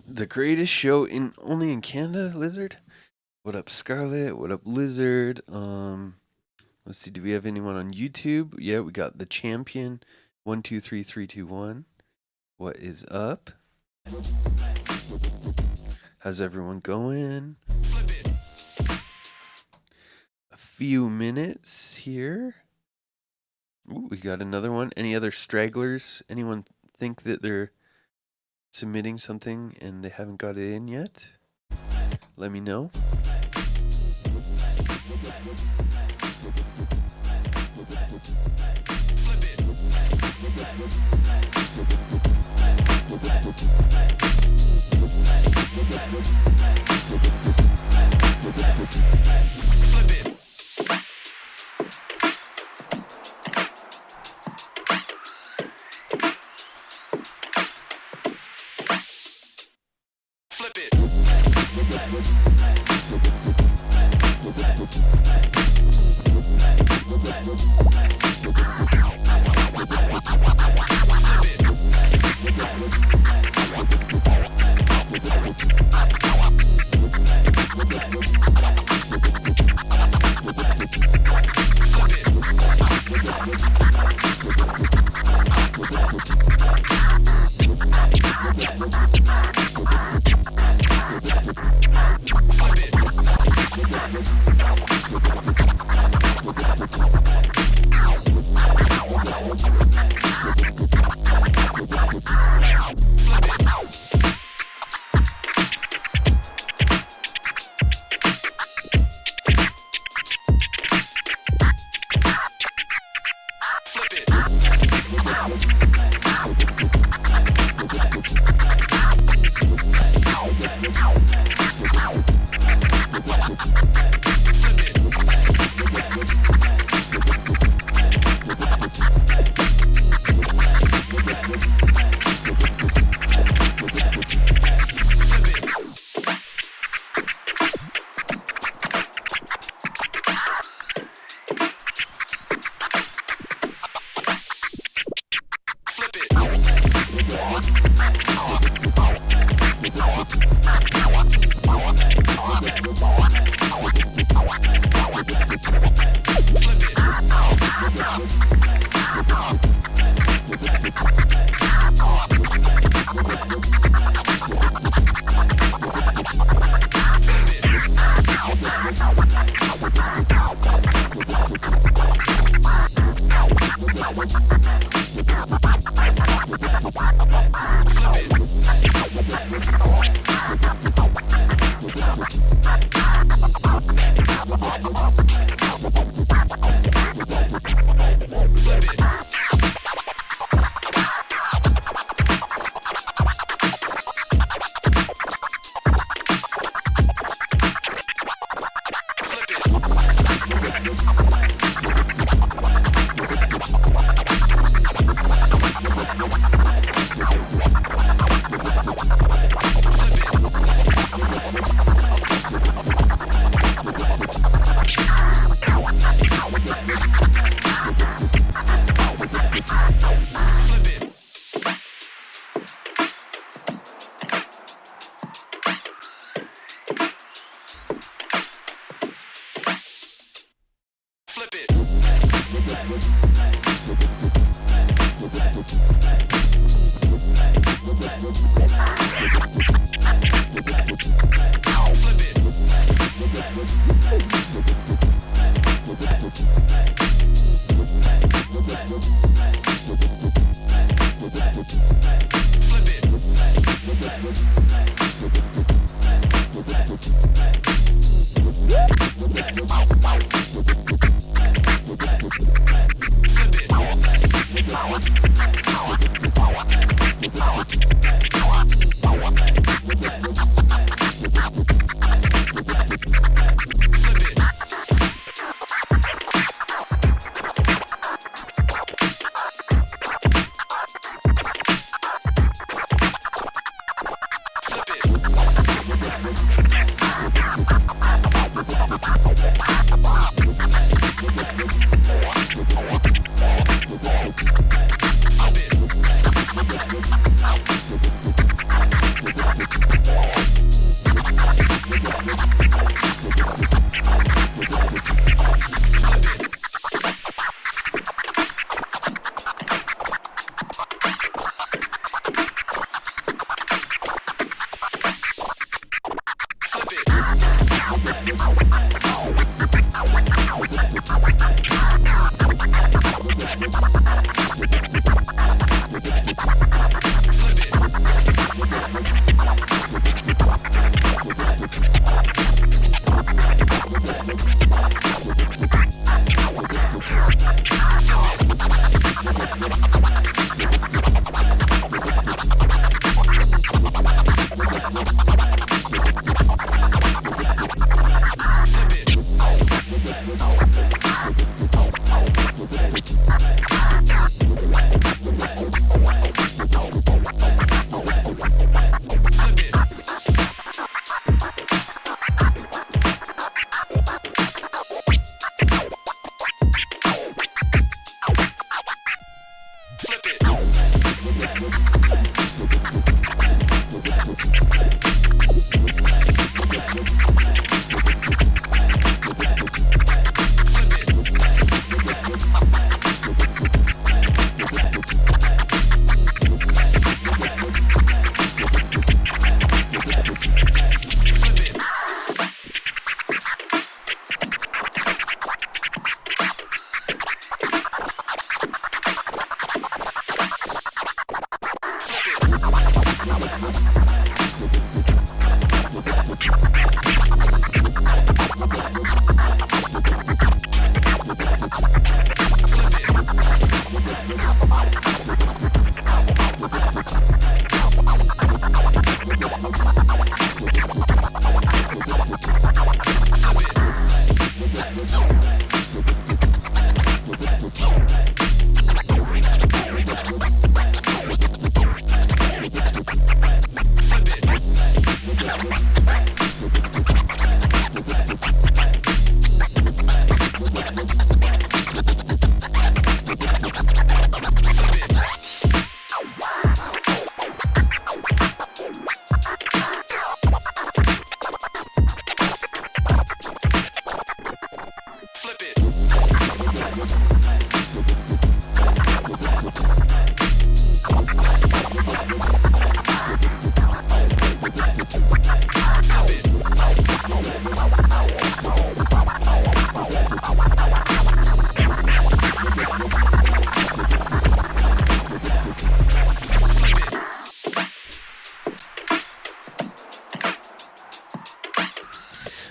The greatest show only in Canada, Lizard? What up, Scarlet? What up, Lizard? Let's see, do we have anyone on YouTube? Yeah, we got the champion 123321. What is up? How's everyone going? A few minutes here. Ooh, we got another one. Any other stragglers? Anyone think that they're submitting something and they haven't got it in yet? Let me know.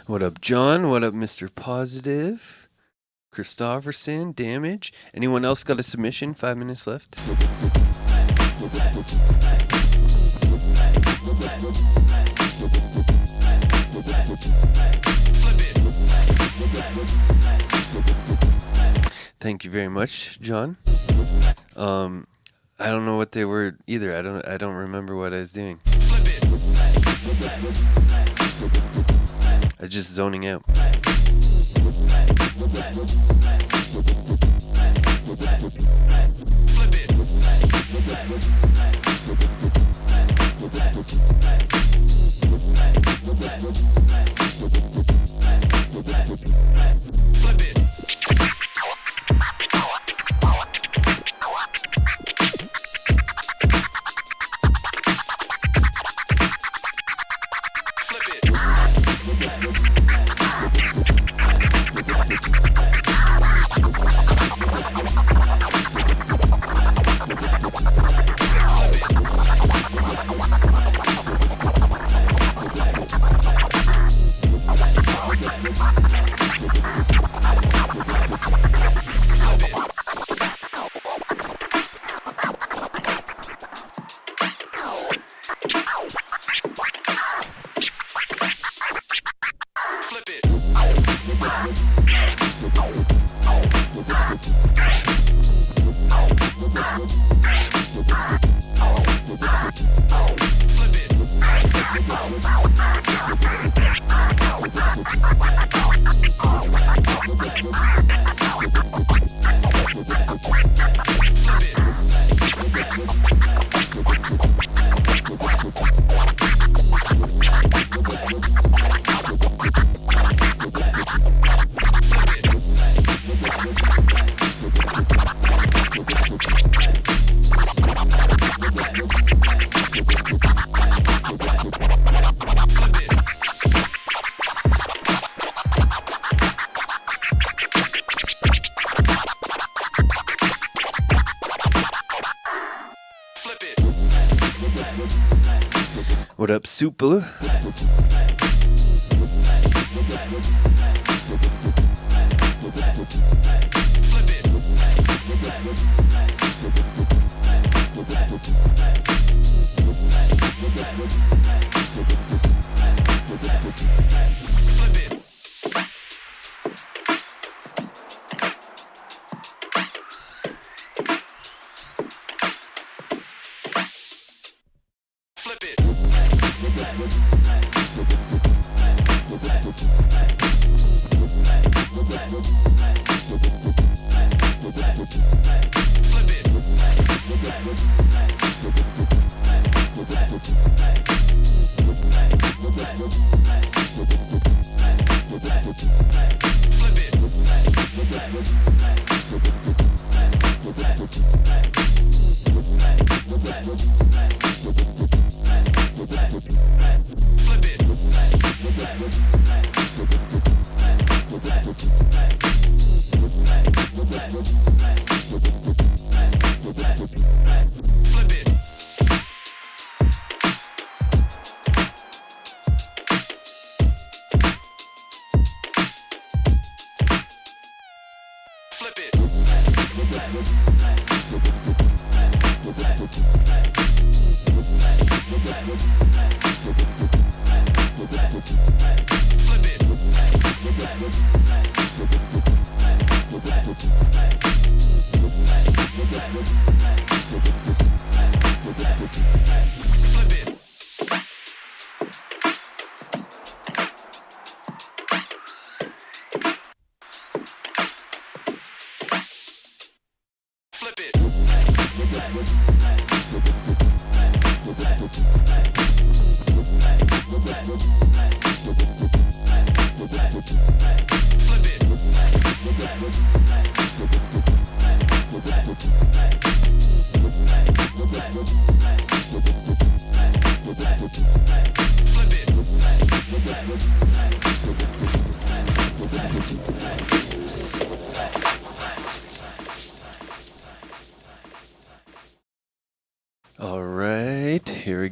What up, John? What up, Mr. Positive? Christofferson, Damage. Anyone else got a submission? 5 minutes left. Thank you very much, John. I don't know what they were either. I don't remember what I was doing. I was just zoning out. What up, Super?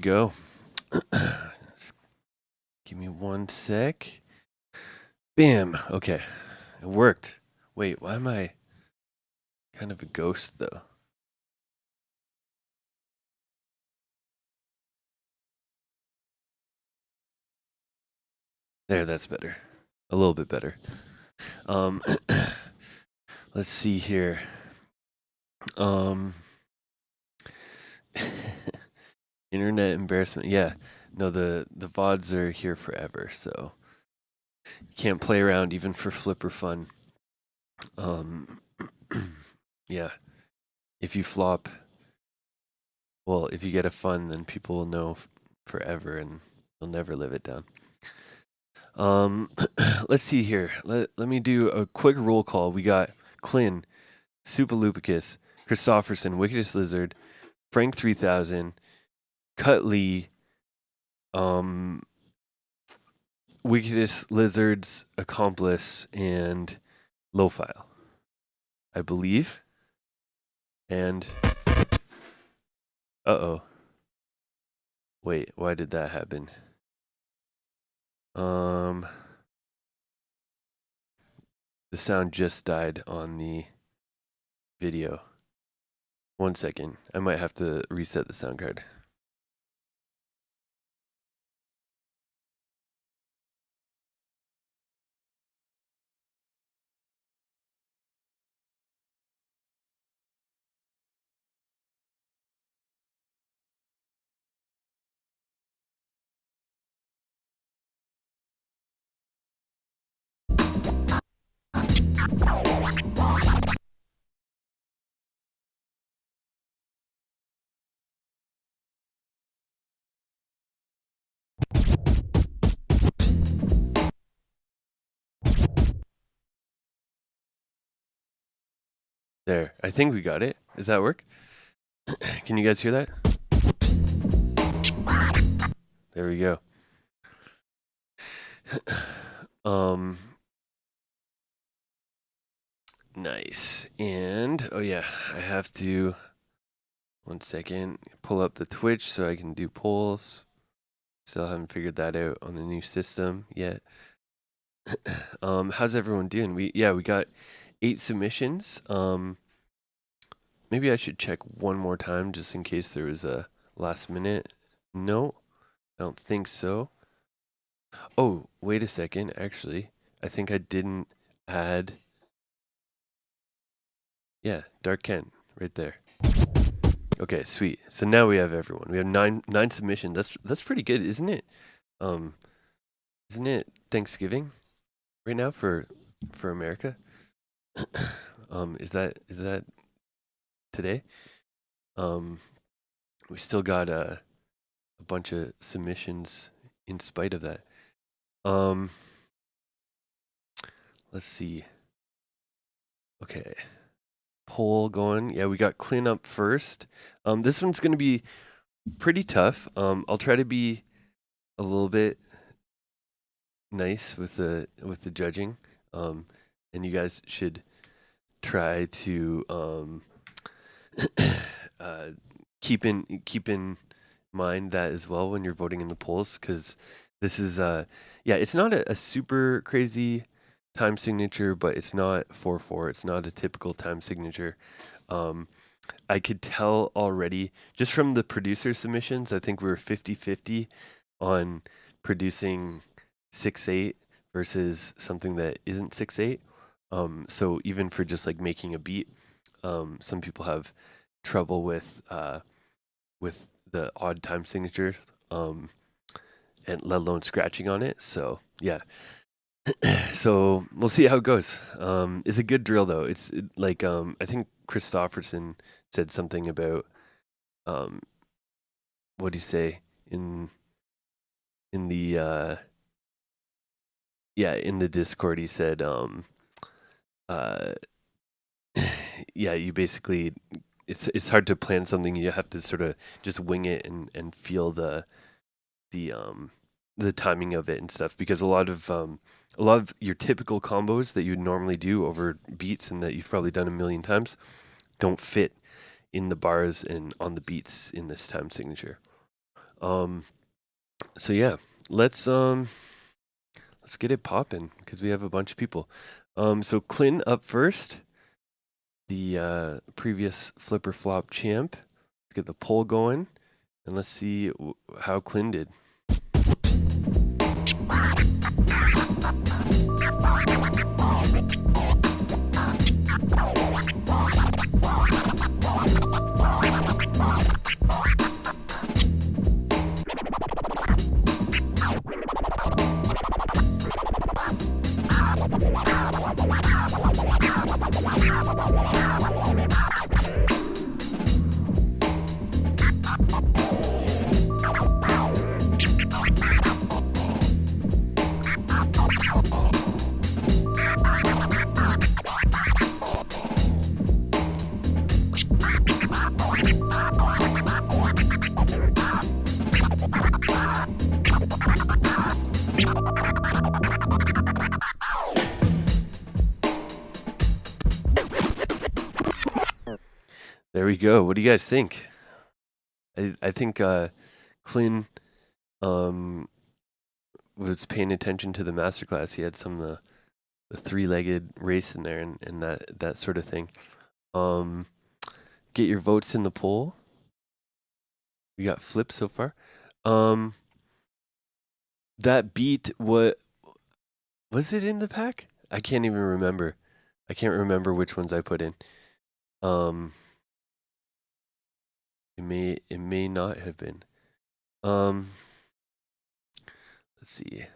go. Just give me 1 sec. Bam. Okay. It worked. Wait, why am I kind of a ghost though? There, that's better. A little bit better. Let's see here. Internet embarrassment. Yeah. No, the VODs are here forever, so you can't play around even for flipper fun. Yeah. If you flop, well, if you get a fun, then people will know forever and they'll never live it down. Let's see here. Let me do a quick roll call. We got Clin, Supalupicus, Christofferson, Wickedest Lizard, Frank 3000, Cutley, Wickedest Lizard's Accomplice, and Lowfile, I believe. And wait, why did that happen? The sound just died on the video. 1 second. I might have to reset the sound card. There. I think we got it. Does that work? Can you guys hear that? There we go. Nice. And oh yeah, I have to 1 second pull up the Twitch so I can do polls. Still haven't figured that out on the new system yet. How's everyone doing? We got 8 submissions. Maybe I should check one more time just in case there was a last minute. No, I don't think so. Oh, wait a second. Actually, I think I didn't add. Yeah, Dark Ken right there. Okay, sweet. So now we have everyone. We have nine submissions. That's pretty good, isn't it? Isn't it Thanksgiving right now for America? Is that today? We still got a bunch of submissions in spite of that. Let's see. Okay. Poll going. Yeah, we got clean up first. This one's going to be pretty tough. I'll try to be a little bit nice with the judging. And you guys should try to keep in mind that as well when you're voting in the polls, because this is it's not a super crazy time signature, but it's not 4/4. It's not a typical time signature. I could tell already just from the producer submissions. I think we were 50-50 on producing 6/8 versus something that isn't 6/8. So even for just like making a beat, some people have trouble with the odd time signature, and let alone scratching on it. So yeah. So we'll see how it goes. It's a good drill though. It's like I think Christofferson said something about what do you say in the in the Discord. He said you basically it's hard to plan something. You have to sort of just wing it and feel the timing of it and stuff, because a lot of your typical combos that you'd normally do over beats and that you've probably done a million times don't fit in the bars and on the beats in this time signature. So yeah, let's get it popping because we have a bunch of people. So Clint up first, the previous flipper flop champ. Let's get the poll going, and let's see how Clint did. There we go. What do you guys think? I think Clint was paying attention to the masterclass. He had some of the three-legged race in there and that sort of thing. Get your votes in the poll. We got flips so far. That beat, what was it in the pack? I can't even remember. I can't remember which ones I put in. It may not have been. Let's see.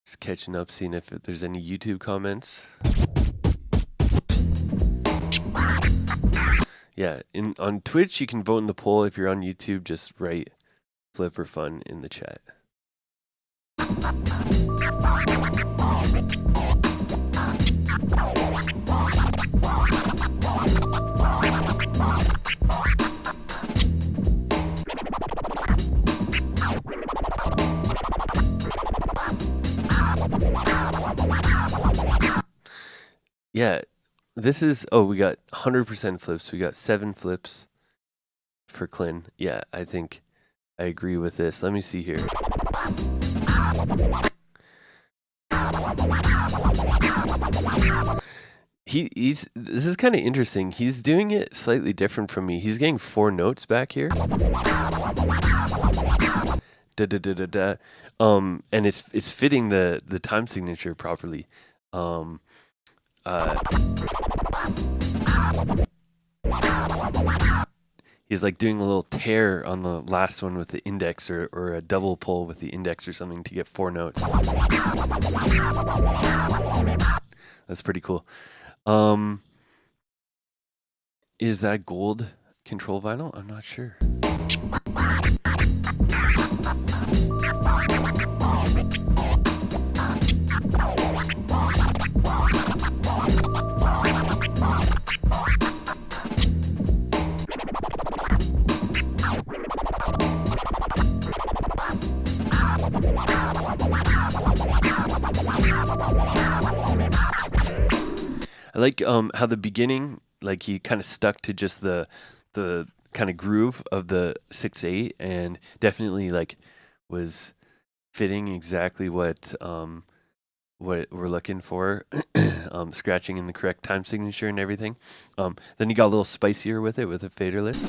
Just catching up, seeing if there's any YouTube comments. Yeah, on Twitch you can vote in the poll. If you're on YouTube, just write flip for fun in the chat. Yeah, this is, we got 100% flips. We got 7 flips for Clint. Yeah, I think I agree with this. Let me see here. This is kind of interesting. He's doing it slightly different from me. He's getting 4 notes back here. Da da da da da. And it's fitting the time signature properly. He's like doing a little tear on the last one with the index or a double pull with the index or something to get 4 notes. That's pretty cool. Is that gold control vinyl? I'm not sure. I like how the beginning, like he kind of stuck to just the kind of groove of the 6/8 and definitely like was fitting exactly what we're looking for, scratching in the correct time signature and everything. Then he got a little spicier with it with a faderless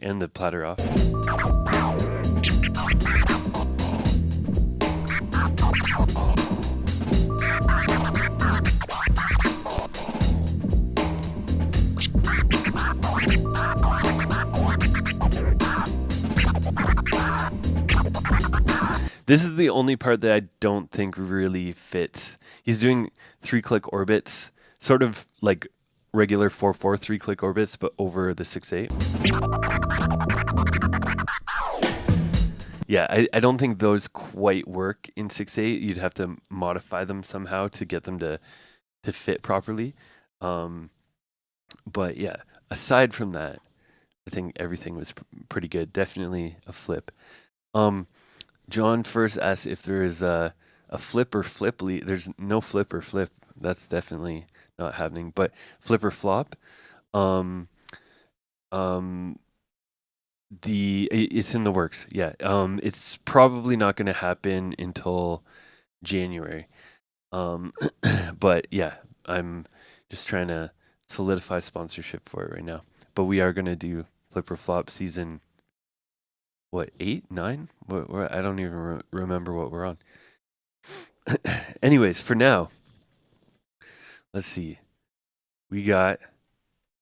and the platter off. This is the only part that I don't think really fits. He's doing 3-click orbits, sort of like regular 4/4 3-click orbits, but over the 6/8. Yeah, I don't think those quite work in 6/8. You'd have to modify them somehow to get them to fit properly. But yeah, aside from that, I think everything was pretty good. Definitely a flip. John first asked if there is a flip or flip lead. There's no flip or flip. That's definitely not happening. But flip or flop. It's in the works. Yeah. It's probably not going to happen until January. But yeah, I'm just trying to solidify sponsorship for it right now. But we are going to do Flip or Flop season, what, 8, 9? I don't even remember what we're on. Anyways, for now, let's see. We got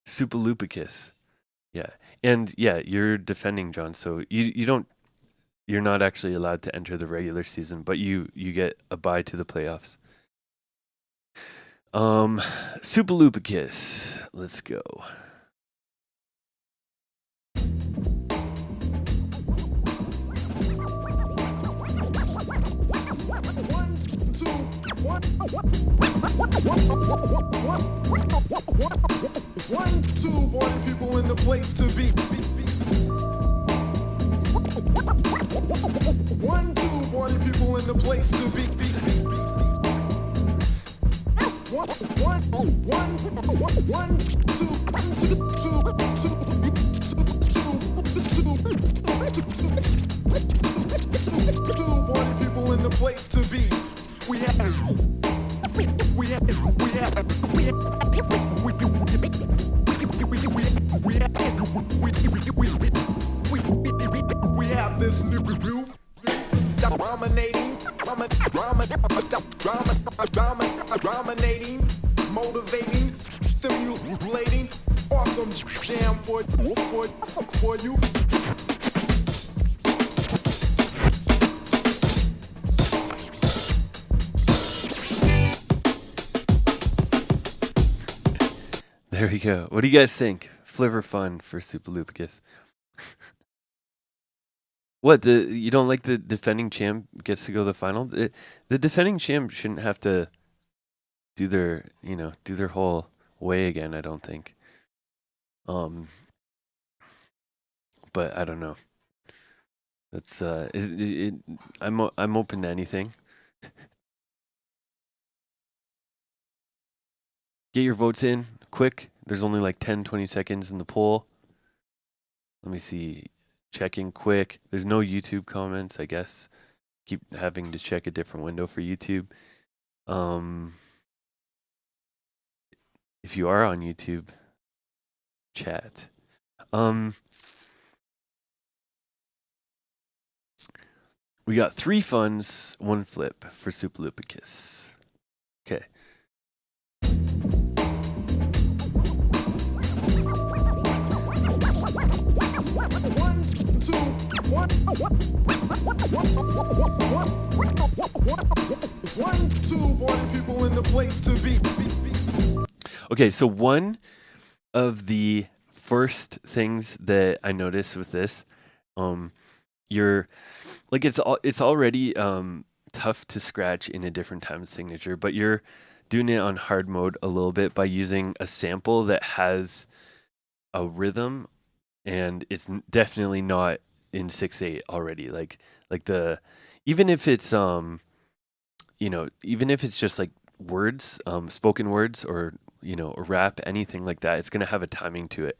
Supalupicus. Yeah. And yeah, you're defending, John. So you're not actually allowed to enter the regular season, but you get a bye to the playoffs. Supalupicus. Let's go. One, two, party people in the place to be. One, two, party people in the place to be. One, two, party people in the place to be. We have this new dominating, motivating, stimulating, awesome jam for you. There we go. What do you guys think? Fliver fun for Supalupicus. What, you don't like the defending champ gets to go to the final? The defending champ shouldn't have to do their whole way again, I don't think. But I don't know. That's I'm open to anything. Get your votes in quick. There's only like 10-20 seconds in the poll. Let me see. Checking quick. There's no YouTube comments, I guess. Keep having to check a different window for YouTube. If you are on YouTube, chat. We got 3 funds, 1 flip for Supalupicus. Okay. One, two, party people in the place to be. Okay, so one of the first things that I noticed with this, you're like it's already tough to scratch in a different time signature, but you're doing it on hard mode a little bit by using a sample that has a rhythm, and it's definitely not in 6/8 already. Like even if it's even if it's just like words, spoken words, or a rap, anything like that, it's gonna have a timing to it.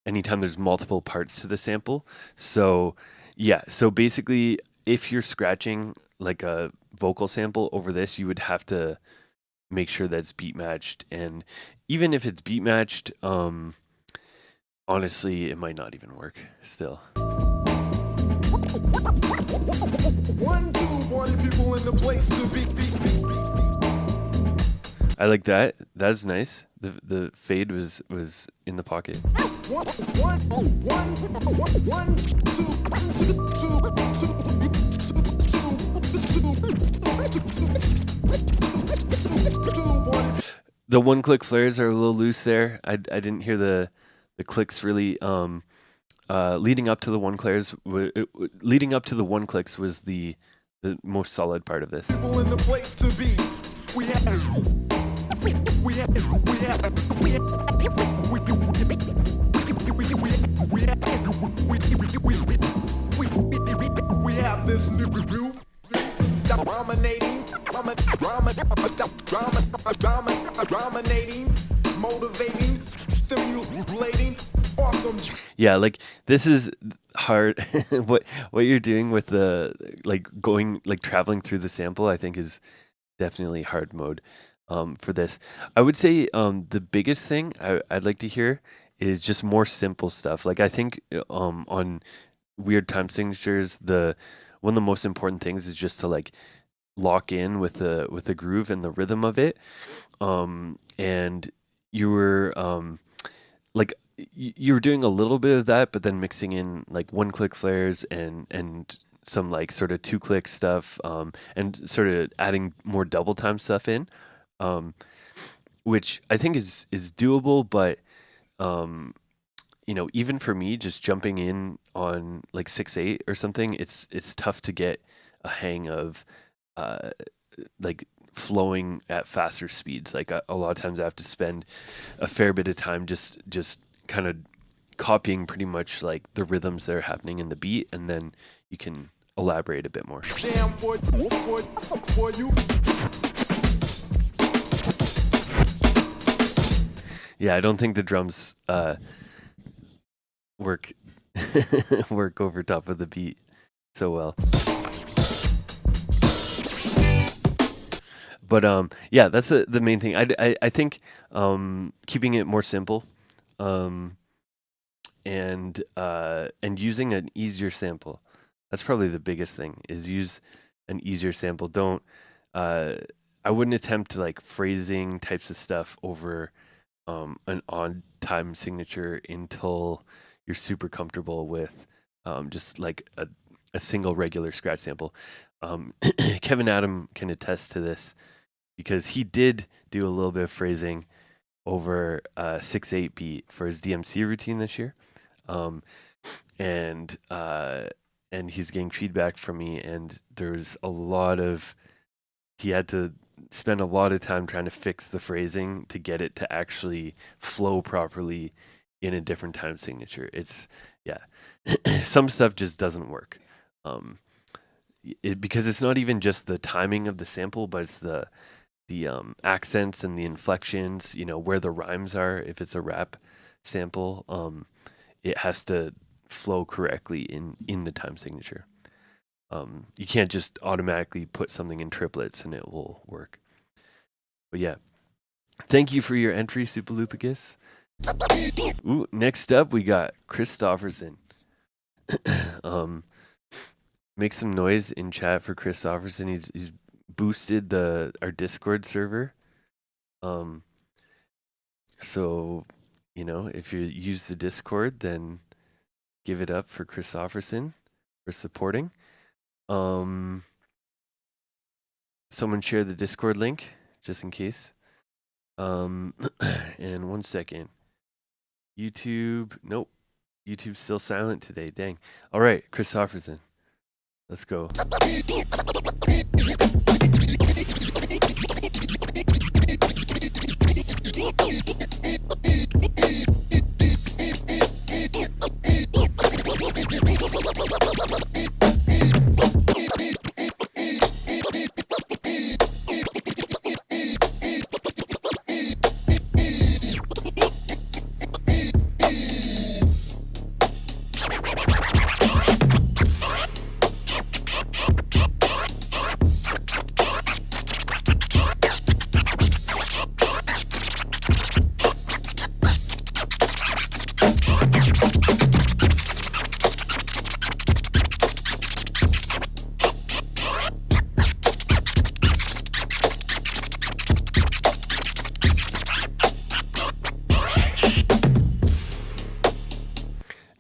Anytime there's multiple parts to the sample. So yeah, so basically if you're scratching like a vocal sample over this, you would have to make sure that it's beat matched. And even if it's beat matched, honestly, it might not even work still. One, two, party people in the place to be. I like that. That's nice. The fade was in the pocket. One, The one-click flares are a little loose there. I didn't hear the clicks really. Leading up to the one clicks was the most solid part of this. people in the place to be. We have this new dominating, motivating, stimulating, awesome. Yeah, like this is hard. What you're doing with the like going like traveling through the sample, I think is definitely hard mode for this. I would say the biggest thing I'd like to hear is just more simple stuff. Like I think on weird time signatures, the one of the most important things is just to like lock in with the groove and the rhythm of it. And you were like you were doing a little bit of that, but then mixing in like one click flares and some like sort of two click stuff, and sort of adding more double time stuff in, um, which I think is doable. But um, even for me, just jumping in on like 6/8 or something, it's tough to get a hang of, uh, like flowing at faster speeds. Like a lot of times, I have to spend a fair bit of time just kind of copying pretty much like the rhythms that are happening in the beat, and then you can elaborate a bit more. Jam for you. Yeah, I don't think the drums work work over top of the beat so well. But yeah, that's the main thing. I think keeping it more simple, and using an easier sample. That's probably the biggest thing. Is use an easier sample. Don't. I wouldn't attempt to like phrasing types of stuff over an on time signature until you're super comfortable with just like a single regular scratch sample. Kevin Adam can attest to this because he did do a little bit of phrasing over 6/8 beat for his DMC routine this year, and he's getting feedback from me, and there's a lot of he had to spend a lot of time trying to fix the phrasing to get it to actually flow properly in a different time signature. It's yeah, some stuff just doesn't work. Because it's not even just the timing of the sample, but it's the accents and the inflections, where the rhymes are. If it's a rap sample, it has to flow correctly in the time signature. You can't just automatically put something in triplets and it will work. But yeah, thank you for your entry, Supalupicus. Ooh, next up we got Christofferson. Make some noise in chat for Christofferson. He's boosted our Discord server. So if you use the Discord, then give it up for Christofferson for supporting. Someone share the Discord link just in case. And 1 second. YouTube, nope. YouTube's still silent today. Dang. All right, Christofferson. Let's go.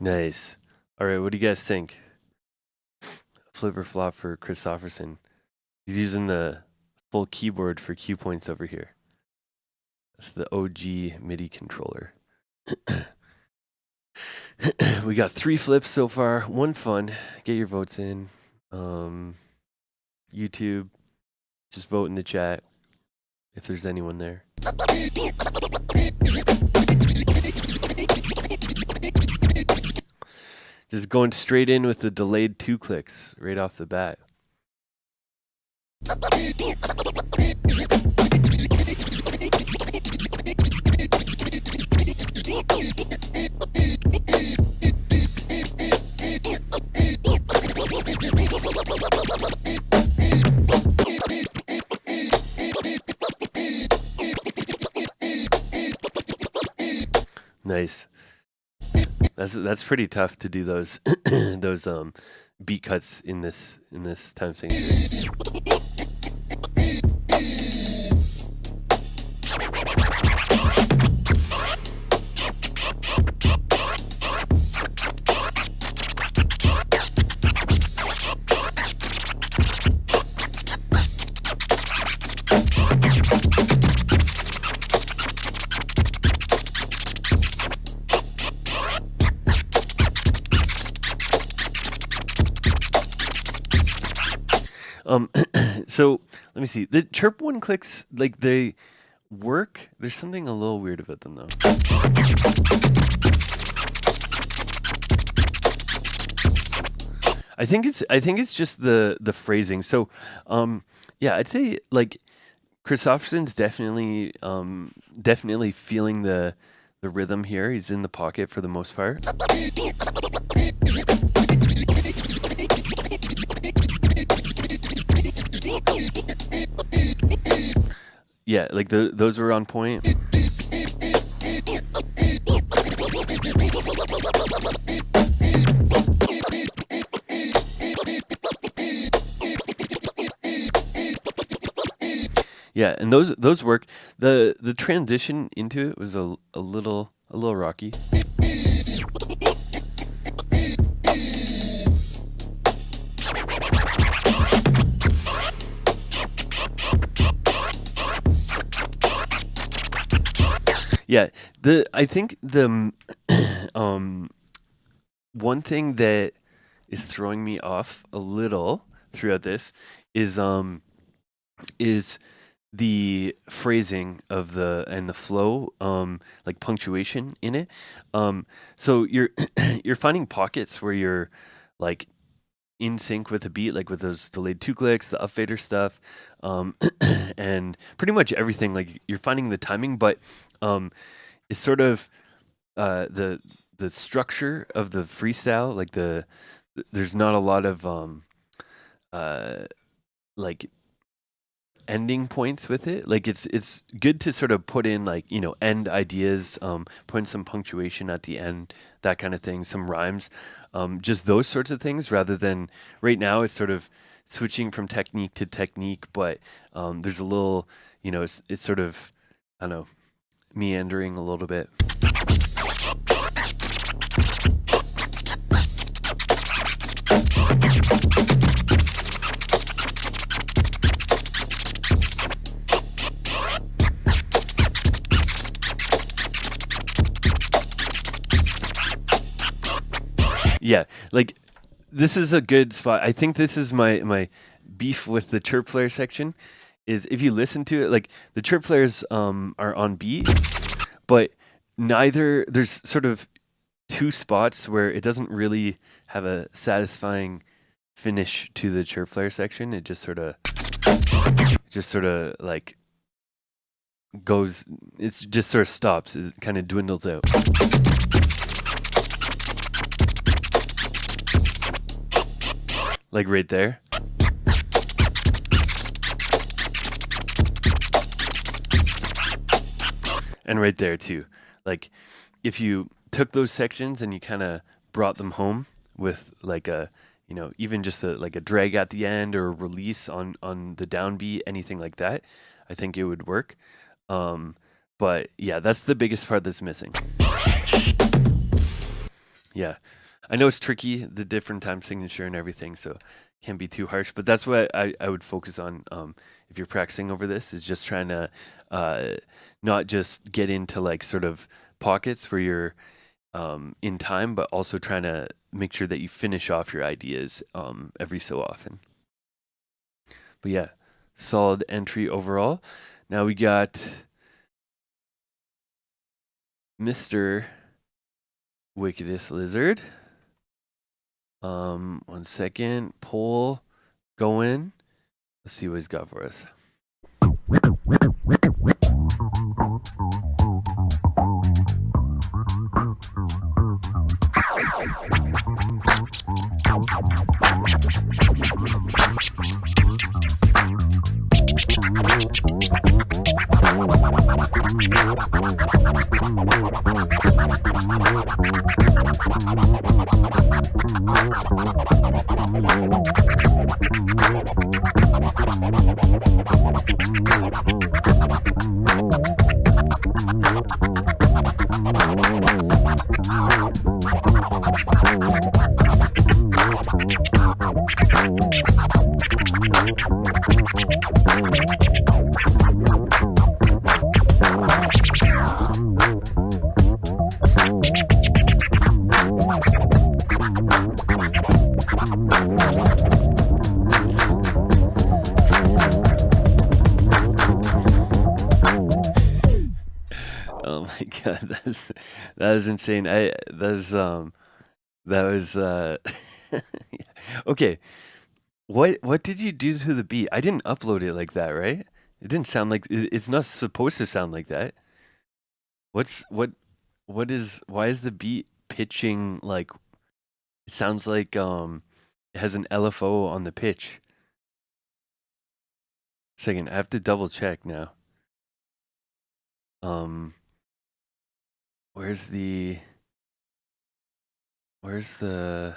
Nice. All right, what do you guys think? Flip or flop for Christofferson. He's using the full keyboard for cue points over here. That's the OG MIDI controller. We got 3 flips so far. 1 fun. Get your votes in. YouTube, just vote in the chat if there's anyone there. Just going straight in with the delayed 2 clicks right off the bat. Nice. That's pretty tough to do those those beat cuts in this time signature. So let me see. The chirp one clicks, like, they work. There's something a little weird about them though. I think it's just the phrasing. So yeah, I'd say like Christopherson's definitely feeling the rhythm here. He's in the pocket for the most part. Yeah, like those were on point. Yeah, and those work. The transition into it was a little rocky. Yeah, I think the one thing that is throwing me off a little throughout this is the phrasing of the flow, like punctuation in it. So you're you're finding pockets where you're like in sync with the beat, like with those delayed 2 clicks, the up fader stuff, and pretty much everything. Like you're finding the timing, but it's sort of the structure of the freestyle. Like there's not a lot of like ending points with it. Like it's good to sort of put in, like, you know, end ideas, put in some punctuation at the end, that kind of thing, some rhymes, just those sorts of things, rather than right now it's sort of switching from technique to technique, but there's a little, you know, it's sort of, I don't know, meandering a little bit. Yeah, like this is a good spot. I think this is my beef with the chirp flare section, is if you listen to it, like the chirp flares are on beat, but there's sort of two spots where it doesn't really have a satisfying finish to the chirp flare section. It just sort of like goes, it's just sort of stops, it kind of dwindles out. Like right there. And right there too. Like if you took those sections and you kind of brought them home with like a, you know, even just like a drag at the end or a release on the downbeat, anything like that, I think it would work. But yeah, that's the biggest part that's missing. Yeah. I know it's tricky, the different time signature and everything, so can't be too harsh, but that's what I would focus on if you're practicing over this, is just trying to not just get into like sort of pockets where you're in time, but also trying to make sure that you finish off your ideas every so often. But yeah, solid entry overall. Now we got Mr. Wickedest Lizard. 1 second. Poll going. Let's see what he's got for us. Oh my god, that was insane. That was okay. What did you do to the beat? I didn't upload it like that, right? It didn't sound like it's not supposed to sound like that. What's what is why is the beat pitching like it sounds like it has an LFO on the pitch. Second, I have to double check now. Um where's the oh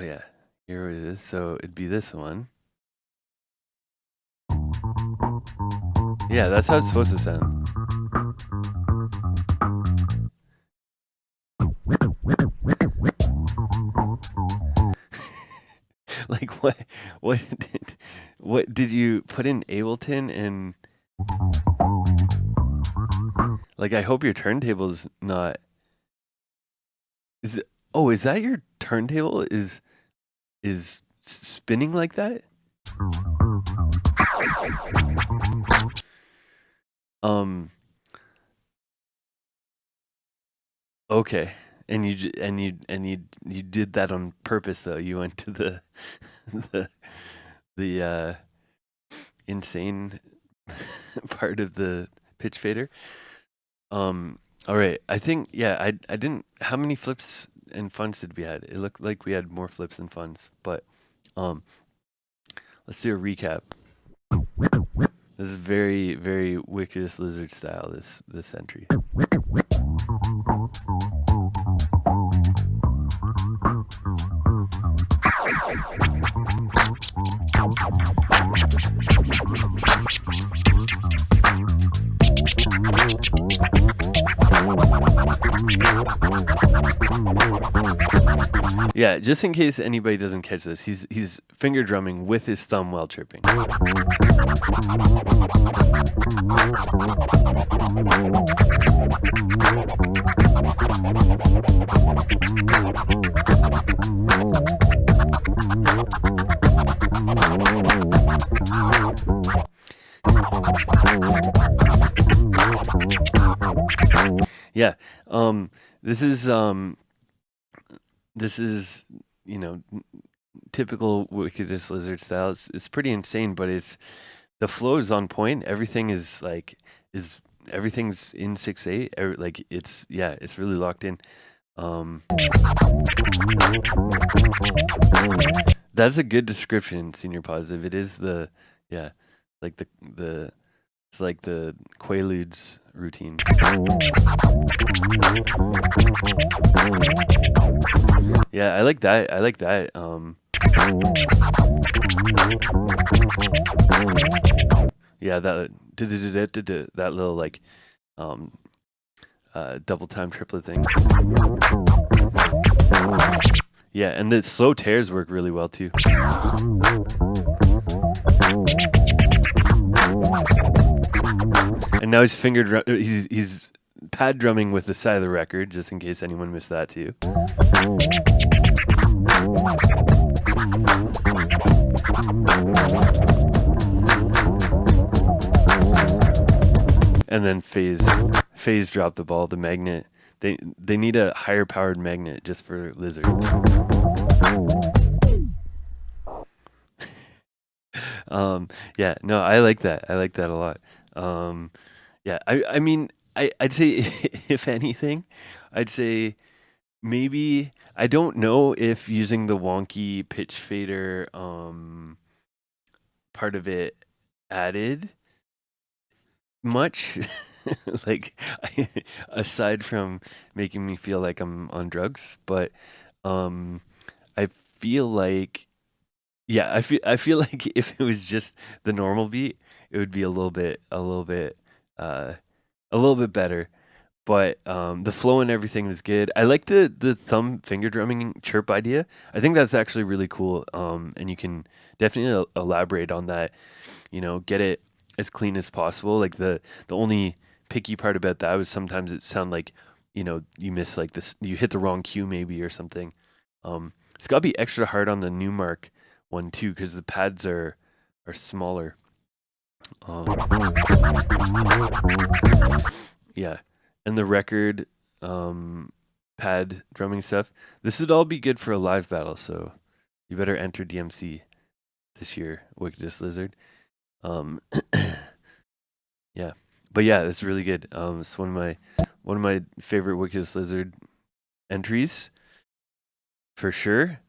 yeah, here it is. So it'd be this one. Yeah, that's how it's supposed to sound. Like what what did you put in Ableton and like I hope your turntable's not is that your turntable is spinning like that? Okay. And you did that on purpose though. You went to the the the insane part of the pitch fader. All right. I think yeah, I didn't how many flips and funds did we had? It looked like we had more flips and funds, but let's do a recap. This is very, very Wickedest Lizard style, this entry. Yeah, just in case anybody doesn't catch this, he's finger drumming with his thumb while chirping. Yeah, this is you know typical Wickedest Lizard style. It's pretty insane, but the flow is on point. Everything is like everything's in 6/8. Like it's really locked in. That's a good description, Senior Positive. It is like the it's like the Quaaludes routine. Yeah, I like that. I like that. Yeah, that little like double time triplet thing. Yeah, and the slow tears work really well too. And now he's pad drumming with the side of the record, just in case anyone missed that too. And then phase dropped the ball. The magnet. They need a higher powered magnet just for Lizard. Yeah, no, I like that. I like that a lot. Yeah, I mean, I'd say if anything, I'd say maybe I don't know if using the wonky pitch fader part of it added much. Like, aside from making me feel like I'm on drugs, but um, I feel like, yeah, I feel like if it was just the normal beat, it would be uh, a little bit better. But the flow and everything was good. I like the thumb finger drumming chirp idea. I think that's actually really cool. And you can definitely elaborate on that. Get it as clean as possible. Like the only picky part about that was sometimes it sound like you miss like this, you hit the wrong cue maybe or something. It's got to be extra hard on the Newmark one too because the pads are smaller. Um, yeah, and the record pad drumming stuff. This would all be good for a live battle, so you better enter DMC this year, Wickedest Lizard. Um, yeah, but yeah, it's really good. It's one of my favorite Wickedest Lizard entries for sure.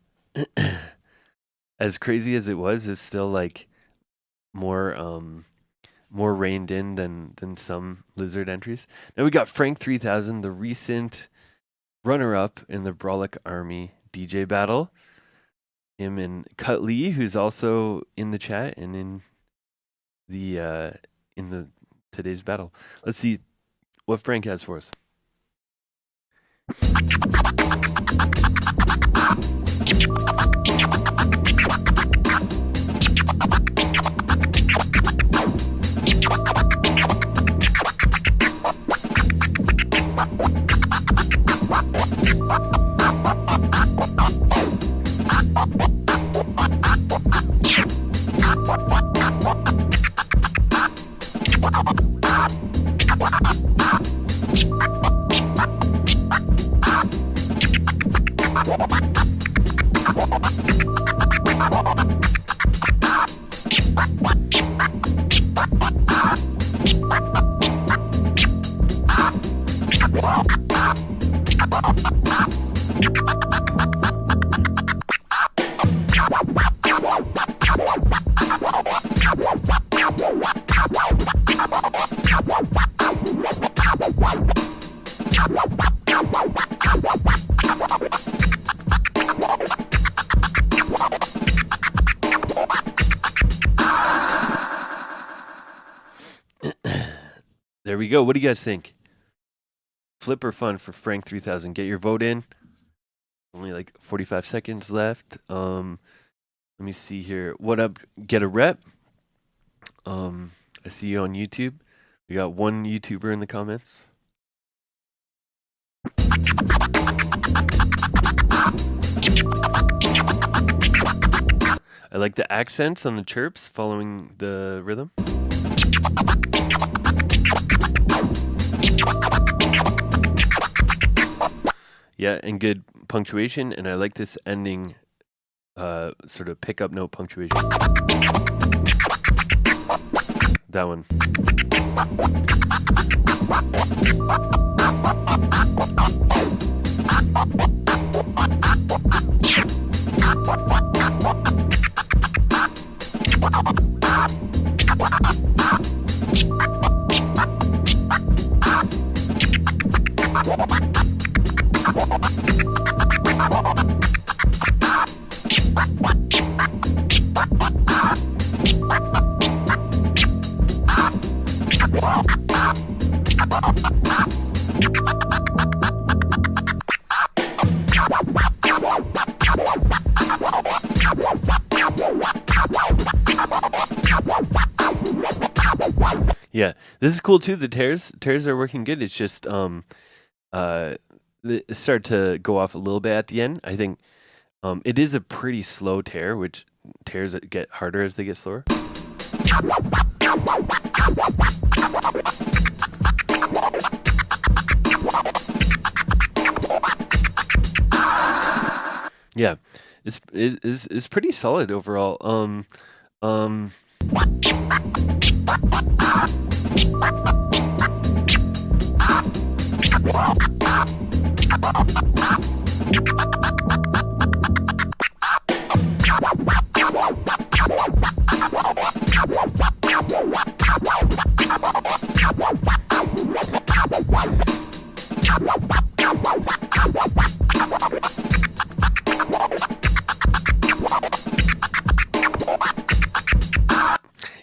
As crazy as it was, it's still like more more reined in than some Lizard entries. Now we got Frank 3000, the recent runner-up in the Brolic Army DJ battle. Him and Cut Lee, who's also in the chat and in the today's battle. Let's see what Frank has for us. There we go. What do you guys think? Flip or fun for Frank 3000? Get your vote in. Only like 45 seconds left. Let me see here. What up? Get a rep. I see you on YouTube. We got one YouTuber in the comments. I like the accents on the chirps following the rhythm. Yeah, and good punctuation, and I like this ending sort of pickup note punctuation. That one. Yeah, this is cool too. The tears are working good. It's just it started to go off a little bit at the end. I think it is a pretty slow tear, which tears get harder as they get slower. Yeah, it's pretty solid overall.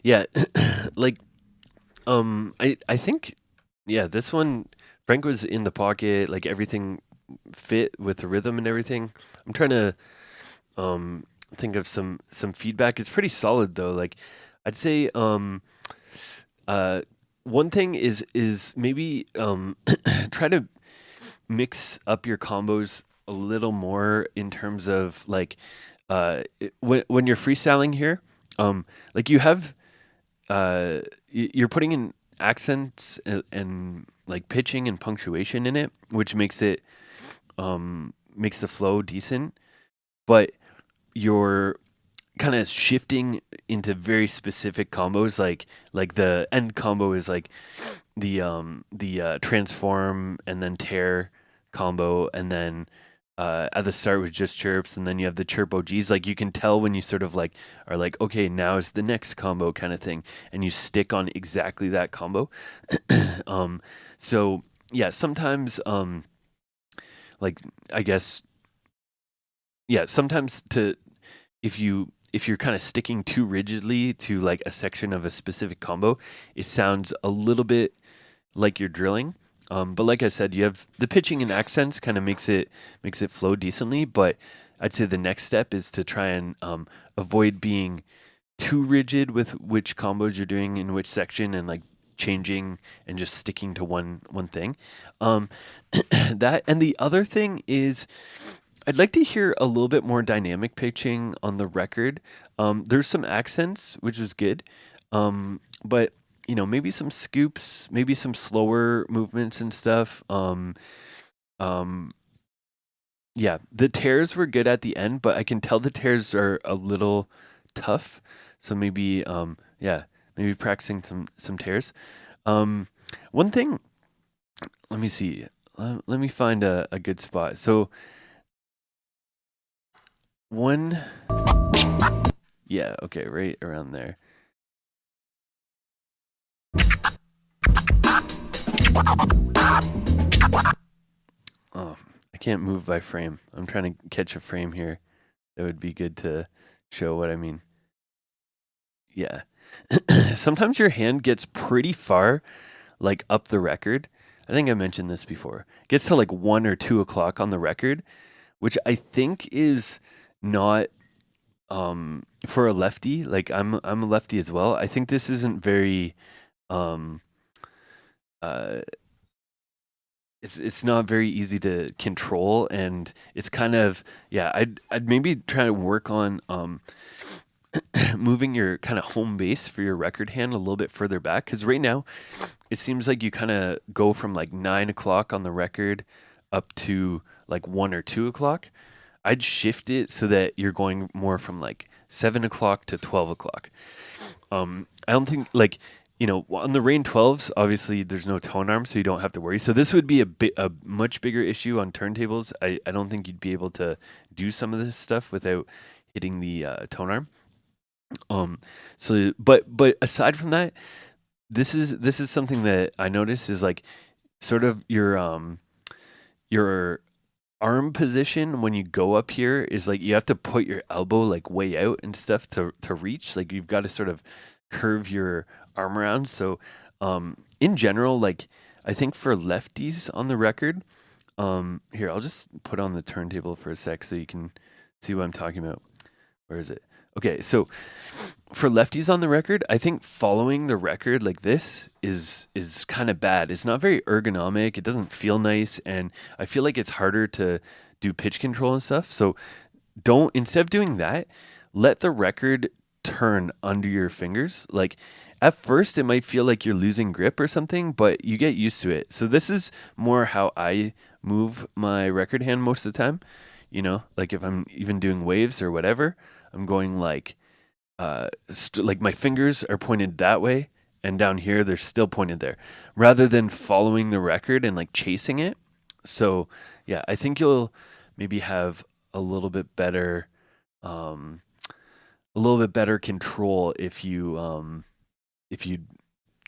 Yeah, like I think yeah, this one Frank was in the pocket, like everything fit with the rhythm and everything. I'm trying to um think of some feedback. It's pretty solid though. Like I'd say uh one thing is maybe try to mix up your combos a little more in terms of like when you're freestyling here, like you have you're putting in accents and like pitching and punctuation in it, which makes the flow decent, but you're kind of shifting into very specific combos like the end combo is like the transform and then tear combo, and then at the start was just chirps, and then you have the chirp OGs. Like you can tell when you sort of like are like, okay, now is the next combo kind of thing, and you stick on exactly that combo. um, so yeah, sometimes like I guess yeah, sometimes to if you're kind of sticking too rigidly to like a section of a specific combo, it sounds a little bit like you're drilling. But like I said, you have the pitching and accents kind of makes it flow decently. But I'd say the next step is to try and avoid being too rigid with which combos you're doing in which section, and like changing and just sticking to one thing. Um, that and the other thing is I'd like to hear a little bit more dynamic pitching on the record. There's some accents, which is good, but you know, maybe some scoops, maybe some slower movements and stuff. Um, yeah, the tears were good at the end, but I can tell the tears are a little tough. So maybe, yeah, maybe practicing some tears. Um, one thing, let me see. Let me find a good spot. So one. Yeah, okay, right around there. Oh, I can't move by frame. I'm trying to catch a frame here. That would be good to show what I mean. Yeah. Sometimes your hand gets pretty far, like up the record. I think I mentioned this before. Gets to like 1 or 2 o'clock on the record, which I think is not for a lefty. Like I'm a lefty as well. I think this isn't very um uh it's not very easy to control, and it's kind of yeah, I'd maybe try to work on moving your kind of home base for your record hand a little bit further back, because right now it seems like you kind of go from like 9 o'clock on the record up to like 1 or 2 o'clock. I'd shift it so that you're going more from like 7 o'clock to 12 o'clock. I don't think like you know on the Rain 12s. Obviously, there's no tone arm, so you don't have to worry. So this would be a much bigger issue on turntables. I don't think you'd be able to do some of this stuff without hitting the tone arm. Um, so but aside from that, this is something that I notice is like sort of your arm position when you go up here is like you have to put your elbow like way out and stuff to reach. Like you've got to sort of curve your arm around. So in general, like I think for lefties on the record, here I'll just put on the turntable for a sec so you can see what I'm talking about. Where is it? Okay, so for lefties on the record, I think following the record like this is kind of bad. It's not very ergonomic. It doesn't feel nice, and I feel like it's harder to do pitch control and stuff. So don't instead of doing that, let the record turn under your fingers. Like at first it might feel like you're losing grip or something, but you get used to it. So this is more how I move my record hand most of the time. You know, like if I'm even doing waves or whatever, I'm going like like my fingers are pointed that way, and down here they're still pointed there, rather than following the record and like chasing it. So yeah, I think you'll maybe have a little bit better um, a little bit better control if you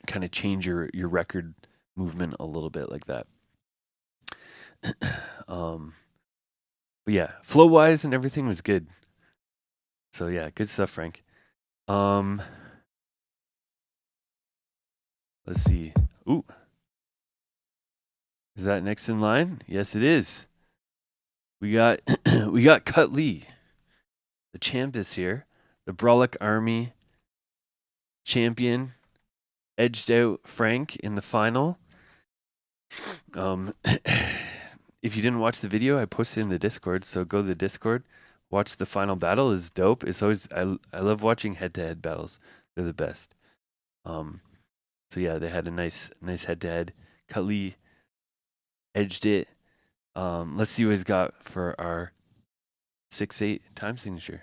kind of change your record movement a little bit like that. um, but yeah, flow wise and everything was good. So yeah, good stuff, Frank. Um, Let's see. Ooh. Is that next in line? Yes, it is. We got we got Cut Lee. The champ is here. The Brawlic Army champion edged out Frank in the final. If you didn't watch the video, I posted in the Discord, so go to the Discord. Watch the final battle. Is dope. It's always I love watching head-to-head battles. They're the best. So yeah, they had a nice head-to-head. Cut Lee edged it. Let's see what he's got for our 6-8 time signature.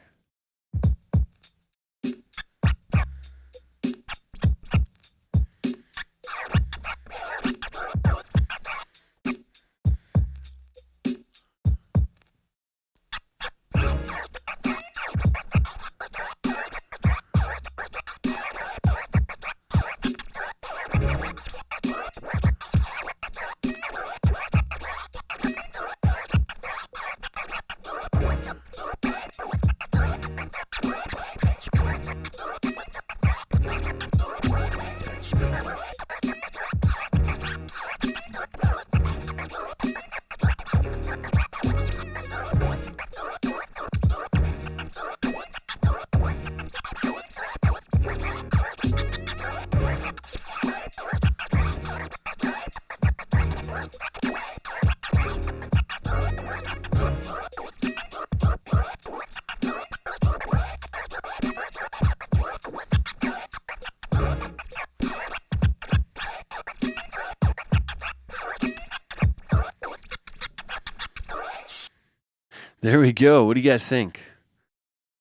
There we go. What do you guys think?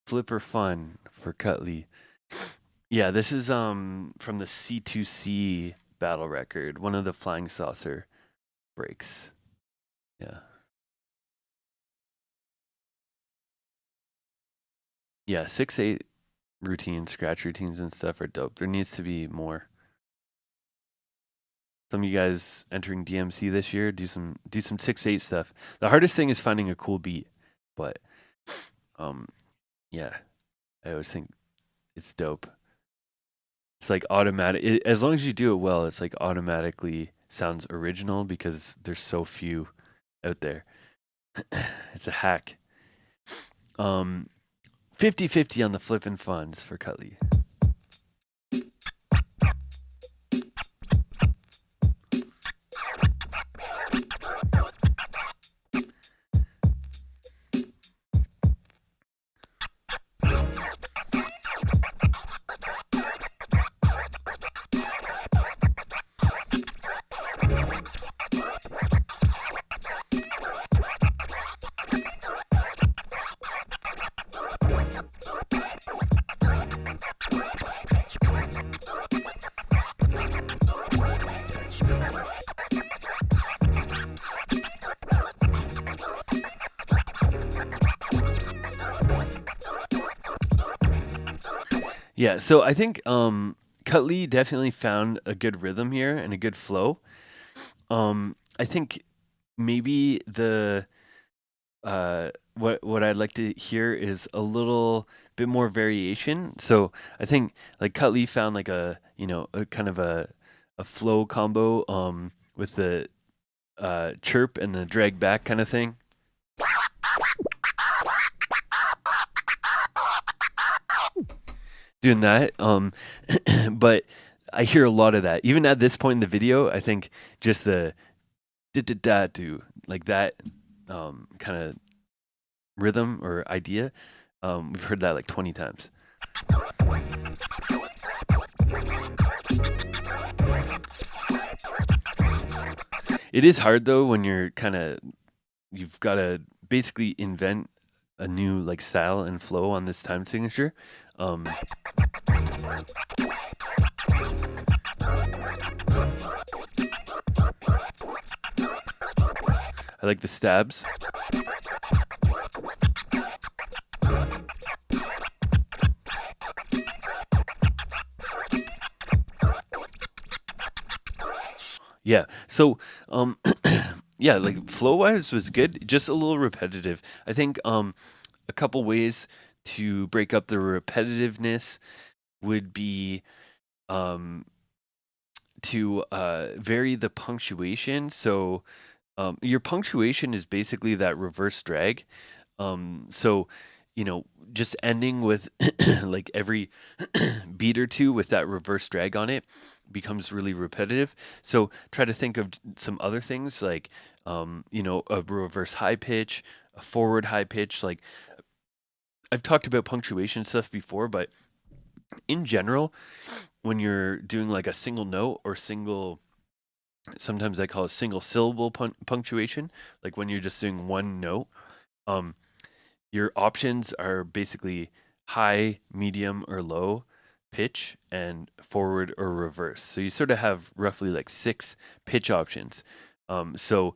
Flipper fun for Cut Lee. Yeah, this is from the C2C battle record, one of the flying saucer breaks. Yeah. Yeah, 6-8 routines, scratch routines and stuff are dope. There needs to be more. Some of you guys entering DMC this year, do some 6-8 stuff. The hardest thing is finding a cool beat, but yeah, I always think it's dope. It's like automatic. As long as you do it well, it's like automatically sounds original because there's so few out there. It's a hack. 50-50 on the flippin' funds for Cut Lee. Yeah, so I think Cut Lee definitely found a good rhythm here and a good flow. I think maybe the what I'd like to hear is a little bit more variation. So I think like Cut Lee found like a kind of a flow combo with the chirp and the drag back kind of thing. Doing that. But I hear a lot of that. Even at this point in the video, I think just the do like that kind of rhythm or idea. We've heard that like 20 times. It is hard though when you've got to basically invent a new like style and flow on this time signature. I like the stabs. Yeah. So, yeah, like flow wise was good, just a little repetitive. I think a couple ways to break up the repetitiveness would be to vary the punctuation. So your punctuation is basically that reverse drag. So, you know, just ending with like every beat or two with that reverse drag on it becomes really repetitive. So try to think of some other things like, you know, a reverse high pitch, a forward high pitch. Like I've talked about punctuation stuff before, but in general, when you're doing like a single note or single, sometimes I call it single syllable punctuation, like when you're just doing one note, um, your options are basically high, medium, or low pitch and forward or reverse. So you sort of have roughly like 6 pitch options. So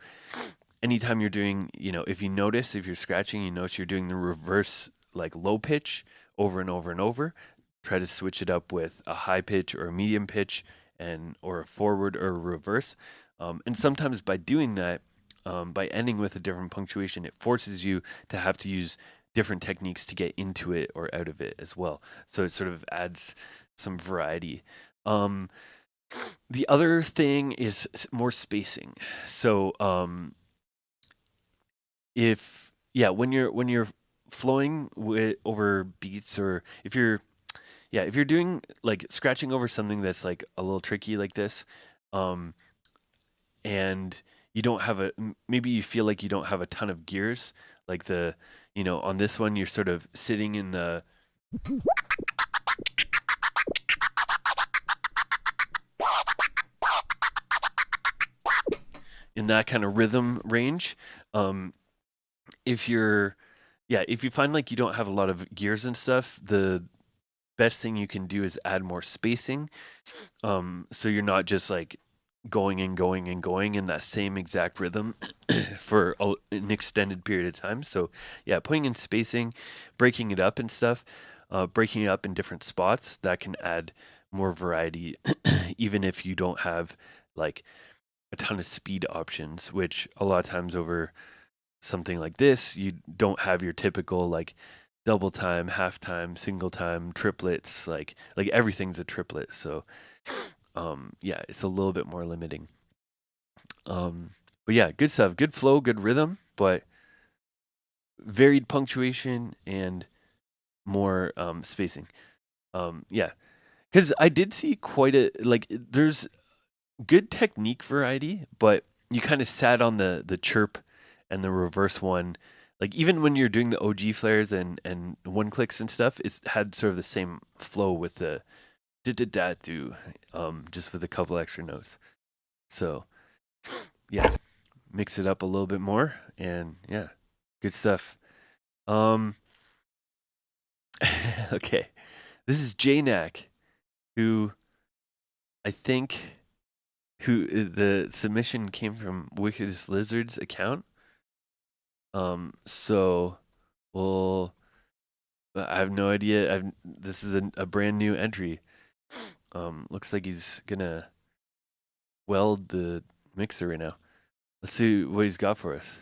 anytime you're doing, you know, if you notice, if you're scratching, you notice you're doing the reverse, like low pitch over and over and over, try to switch it up with a high pitch or a medium pitch and or a forward or a reverse. And sometimes by doing that, by ending with a different punctuation, it forces you to have to use different techniques to get into it or out of it as well. So it sort of adds some variety. Um, the other thing is more spacing. So if yeah, when you're flowing with over beats, or if you're if you're doing like scratching over something that's like a little tricky like this, um, and you don't have maybe you feel like you don't have a ton of gears, like the you know on this one you're sort of sitting in that kind of rhythm range. If you're if you find like you don't have a lot of gears and stuff, the best thing you can do is add more spacing. So you're not just like going and going and going in that same exact rhythm for an extended period of time. So yeah, putting in spacing, breaking it up and stuff, breaking it up in different spots, that can add more variety, even if you don't have like a ton of speed options, which a lot of times over something like this, you don't have your typical like double time, half time, single time, triplets, like everything's a triplet. So yeah, it's a little bit more limiting. But yeah, good stuff, good flow, good rhythm, but varied punctuation and more spacing. Yeah, because I did see quite a like there's good technique variety, but you kind of sat on the chirp and the reverse one. Like even when you're doing the OG flares and one clicks and stuff, it's had sort of the same flow with the da do, just with a couple extra notes. So yeah, mix it up a little bit more, and yeah, good stuff. Um, okay, this is JNack, who I think who the submission came from Wickedest Lizard's account. So we'll. I have no idea. This is a brand new entry. Looks like he's gonna weld the mixer right now. Let's see what he's got for us.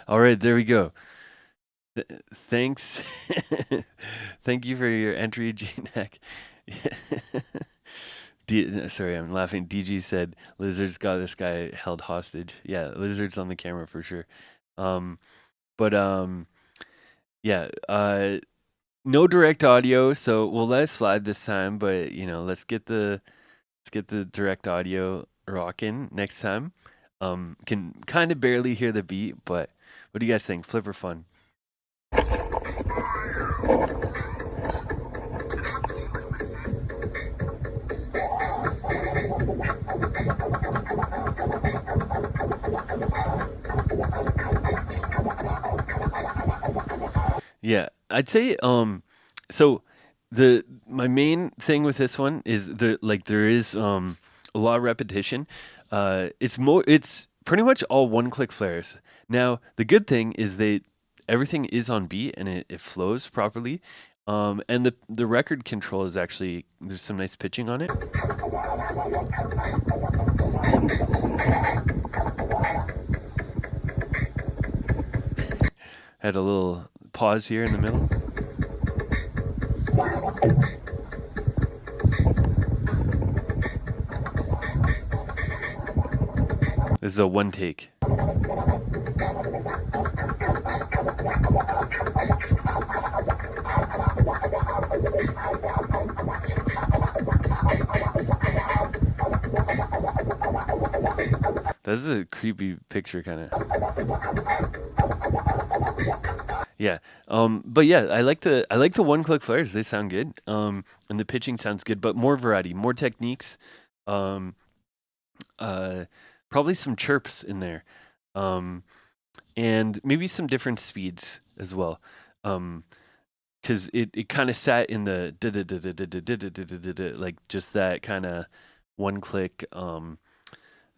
All right, there we go. Thanks. Thank you for your entry, JNack. Sorry, I'm laughing. DG said Lizard's got this guy held hostage. Yeah, Lizard's on the camera for sure. Um, But yeah, no direct audio, so we'll let it slide this time. But let's get the direct audio rocking next time. Can kind of barely hear the beat, but what do you guys think? Flip or fun? Yeah, I'd say so the my main thing with this one is there is a lot of repetition. It's pretty much all one click flares. Now, the good thing is everything is on beat and it flows properly. And the record control is actually there's some nice pitching on it. Had a little pause here in the middle. This is a one take. This is a creepy picture, kind of. Yeah. But yeah, I like the one click flares. They sound good. And the pitching sounds good, but more variety, more techniques. Um, Probably some chirps in there. And maybe some different speeds as well. Because it kind of sat in the like just that kind of one click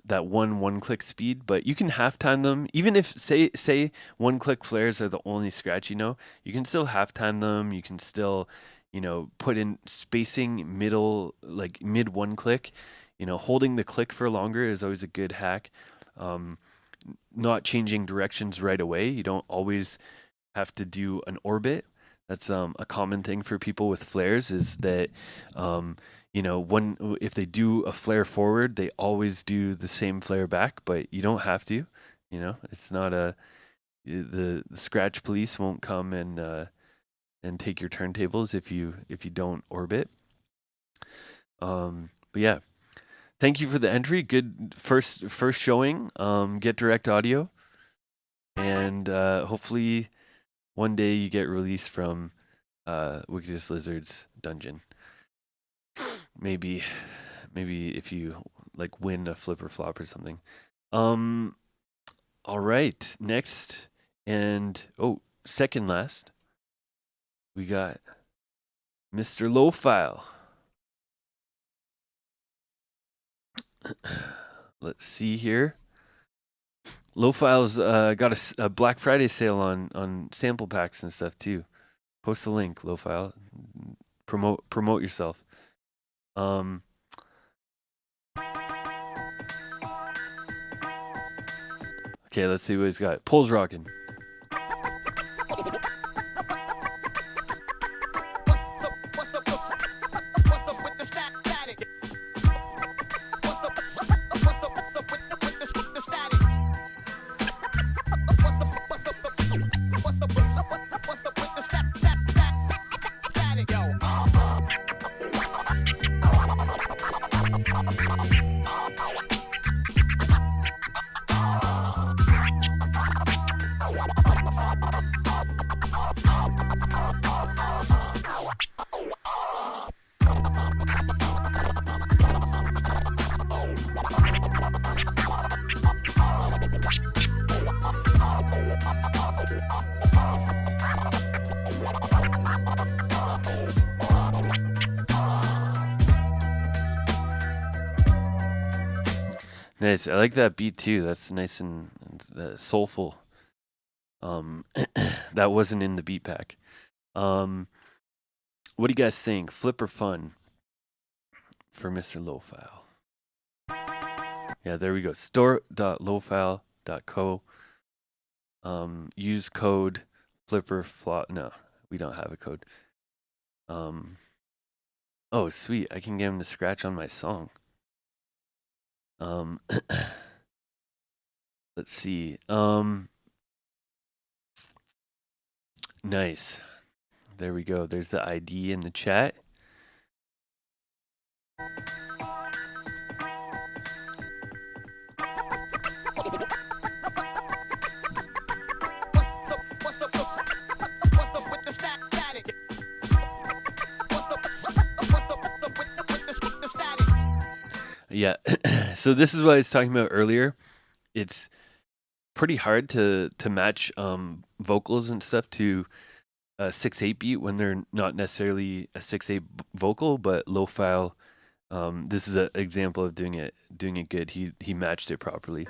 that one click speed, but you can half time them. Even if say one click flares are the only scratch you can still half time them. You can still put in spacing middle, like mid one click. Holding the click for longer is always a good hack. Not changing directions right away. You don't always have to do an orbit. That's a common thing for people with flares is that if they do a flare forward, they always do the same flare back, but you don't have to. It's not the scratch police won't come and take your turntables if you don't orbit. But yeah, thank you for the entry. Good first showing. Get direct audio, and hopefully one day you get released from Wickedest Lizard's dungeon. Maybe if you like win a flip or flop or something. All right, next and second last, we got Mr. Low-File. Let's see here. Low-File's got a Black Friday sale on sample packs and stuff too. Post the link, Low-File. Promote yourself. Okay, let's see what he's got. Poles rocking. Nice. I like that beat too. That's nice and soulful. That wasn't in the beat pack. What do you guys think? Flip or fun for Mr. Low-File? Yeah, there we go. Store.lowfile.co. Use code flipperflop. No, we don't have a code. Oh, sweet. I can get him to scratch on my song. Let's see. Nice. There we go. There's the ID in the chat. Yeah. So this is what I was talking about earlier. It's pretty hard to match vocals and stuff to a 6/8 beat when they're not necessarily a 6/8 vocal, but low file. This is an example of doing it good. He matched it properly.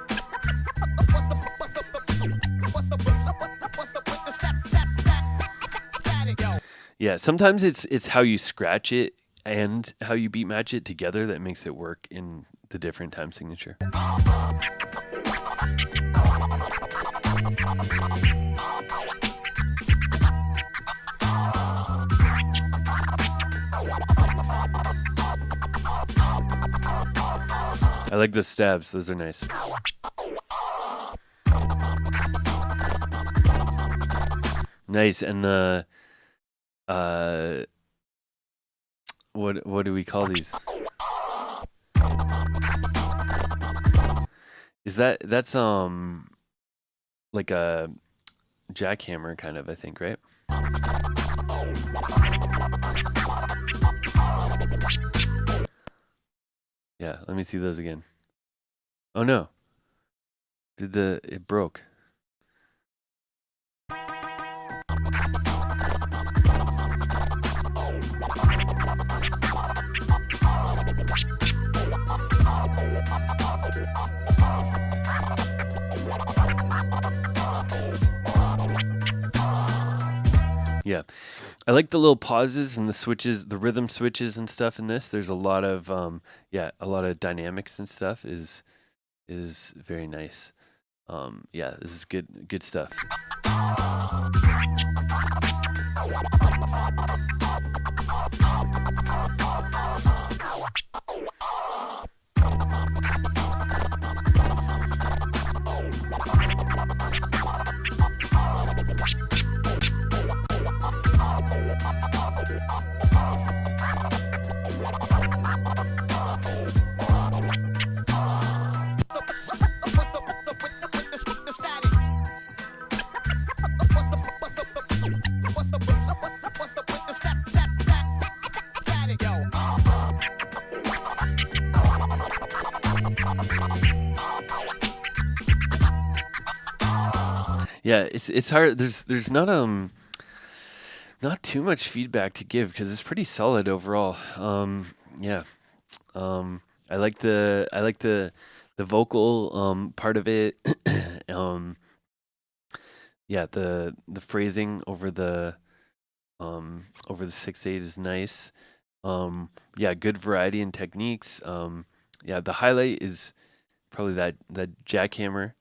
Yeah, sometimes it's how you scratch it and how you beat match it together that makes it work in the different time signature. I like those stabs. Those are nice. Nice. And the what do we call these? Is that's like a jackhammer kind of, I think, right? Yeah, let me see those again. Oh no. It broke. Yeah, I like the little pauses and the switches, the rhythm switches and stuff in this. There's a lot of a lot of dynamics and stuff is very nice. Yeah, this is good stuff. Yeah, it's hard. There's not too much feedback to give because it's pretty solid overall. Yeah. I like the vocal part of it. Yeah, the phrasing over the 6/8 is nice. Yeah, good variety in techniques. Yeah, the highlight is probably that jackhammer.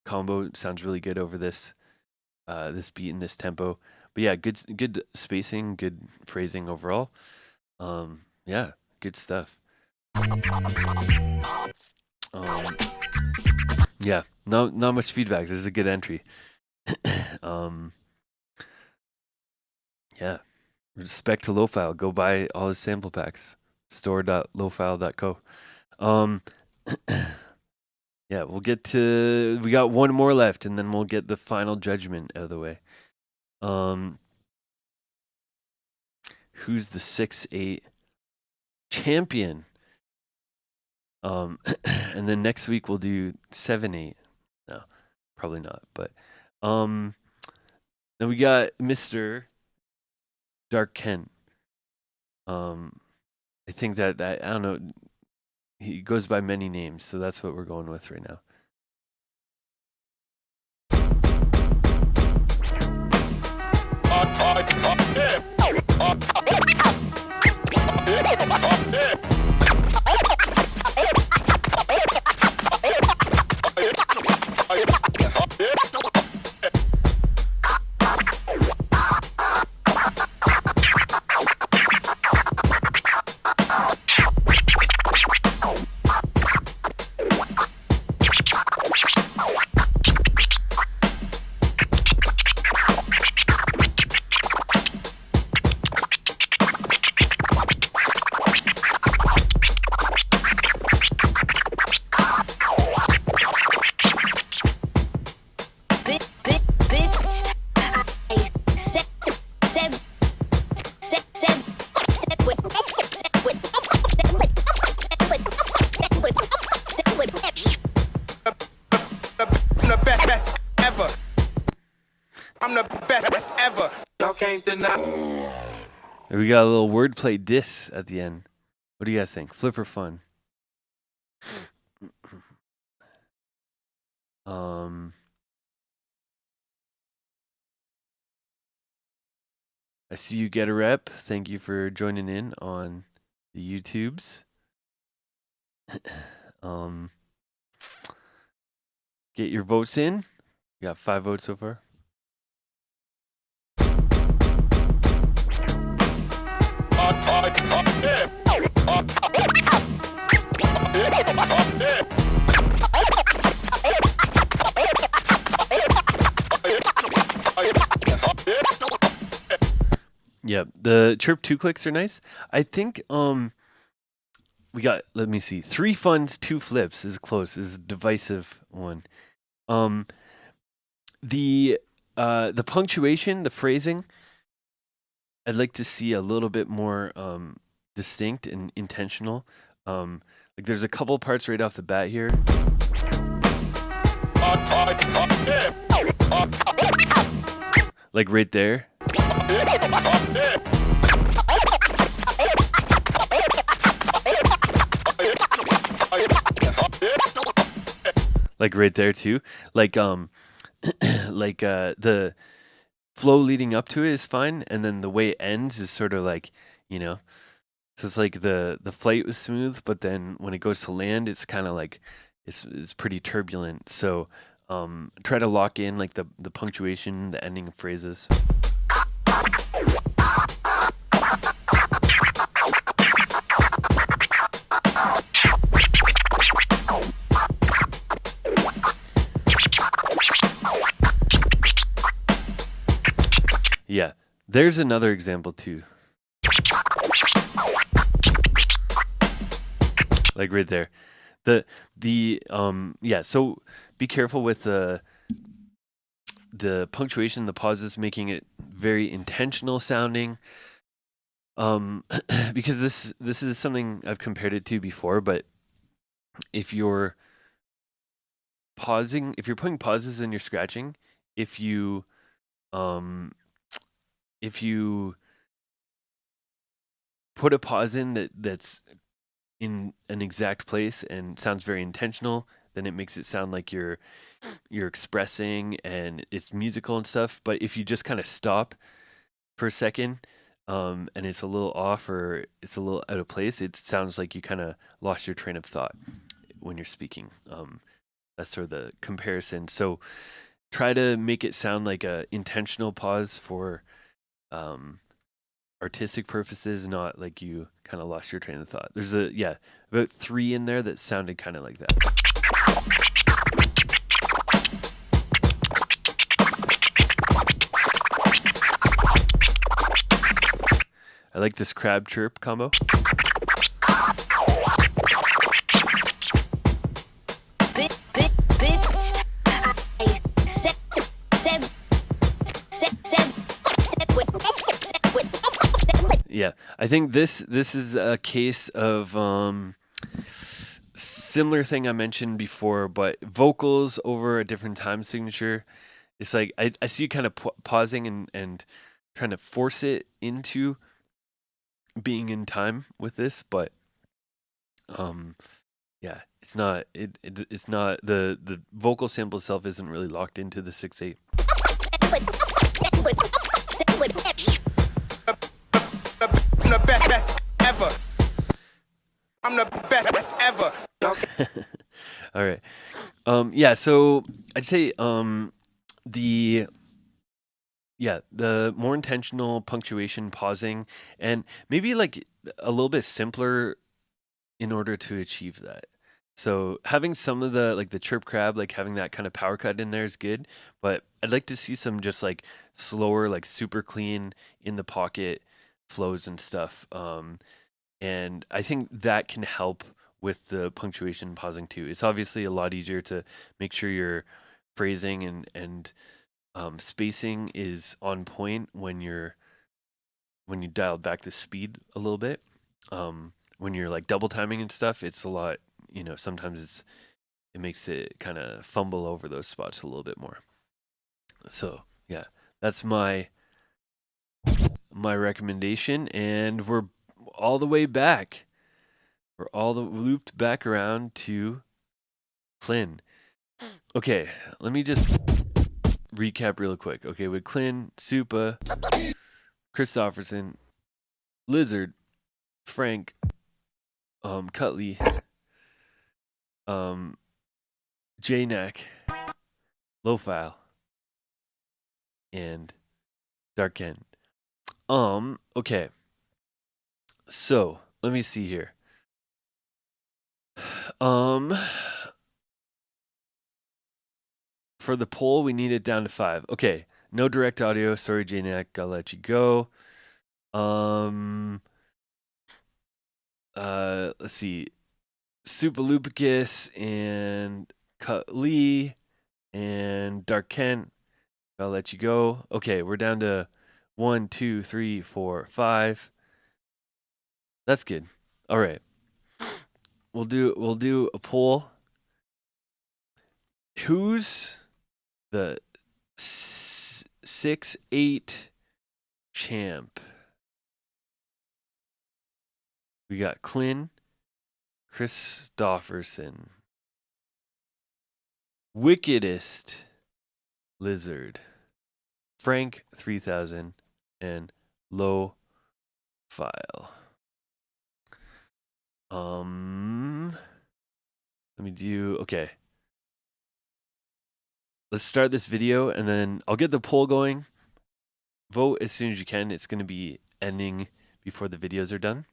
Combo sounds really good over this beat and this tempo. But yeah, good spacing, good phrasing overall. Yeah, good stuff. Yeah, not much feedback. This is a good entry. Yeah, respect to Lowfile. Go buy all his sample packs. store.lowfile.co. Yeah, we got one more left, and then we'll get the final judgment out of the way. Who's the 6/8 champion? And then next week we'll do 7/8. No, probably not. But then we got Mr. Dark Kent. I think that I don't know. He goes by many names, so that's what we're going with right now. I'm the best ever. Y'all can't deny. We got a little wordplay diss at the end. What do you guys think? Flip or fun? I see you get a rep. Thank you for joining in on the YouTubes. Get your votes in. We got 5 votes so far. Yeah, the chirp 2 clicks are nice. I think we got, let me see, 3 funs, 2 flips is close, is a divisive one. The punctuation, the phrasing, I'd like to see a little bit more distinct and intentional. Like there's a couple parts right off the bat here. Like right there. Like right there too. Like the flow leading up to it is fine, and then the way it ends is sort of like, so it's like the flight was smooth, but then when it goes to land, it's kind of like it's pretty turbulent. So try to lock in like the punctuation, the ending of phrases. Yeah, there's another example too. Like right there. So be careful with the punctuation, the pauses, making it very intentional sounding. Because this is something I've compared it to before, but if you're pausing, if you're putting pauses in your scratching, if you put a pause in that's in an exact place and sounds very intentional, then it makes it sound like you're expressing and it's musical and stuff. But if you just kind of stop for a second and it's a little off or it's a little out of place, it sounds like you kind of lost your train of thought when you're speaking. That's sort of the comparison. So try to make it sound like a intentional pause for artistic purposes, not like you kind of lost your train of thought. There's about 3 in there that sounded kind of like that. I like this crab chirp combo. Yeah, I think this is a case of similar thing I mentioned before, but vocals over a different time signature. It's like I see you kind of pausing and trying to force it into being in time with this, but it's not it's not the vocal sample itself isn't really locked into the 6/8. I'm the best ever. I'm the best ever. All right. So I'd say the more intentional punctuation, pausing, and maybe like a little bit simpler in order to achieve that. So having some of the like the chirp crab, like having that kind of power cut in there is good, but I'd like to see some just like slower, like super clean in the pocket flows and stuff. And I think that can help with the punctuation pausing too. It's obviously a lot easier to make sure your phrasing and spacing is on point when you dialed back the speed a little bit. When you're like double timing and stuff, it's a lot, sometimes it makes it kind of fumble over those spots a little bit more. So yeah, That's my recommendation, and we're all the way back. We're all looped back around to Klin. Okay, let me just recap real quick. Okay, with Klin, Supa, Christofferson, Lizard, Frank, Cutley, J-Neck, Low-File, and Darken. Okay. So, let me see here. For the poll, we need it down to 5. Okay, no direct audio. Sorry, J-Neck, I'll let you go. Let's see. Supalupicus and Cut Lee and Dark Kent. I'll let you go. Okay, we're down to 1, 2, 3, 4, 5. That's good. All right. We'll do a poll. Who's the 6-8 champ? We got Klin, Christofferson, Wickedest, Lizard, Frank 3000, and Low File. Let me do, okay. Let's start this video and then I'll get the poll going. Vote as soon as you can. It's going to be ending before the videos are done.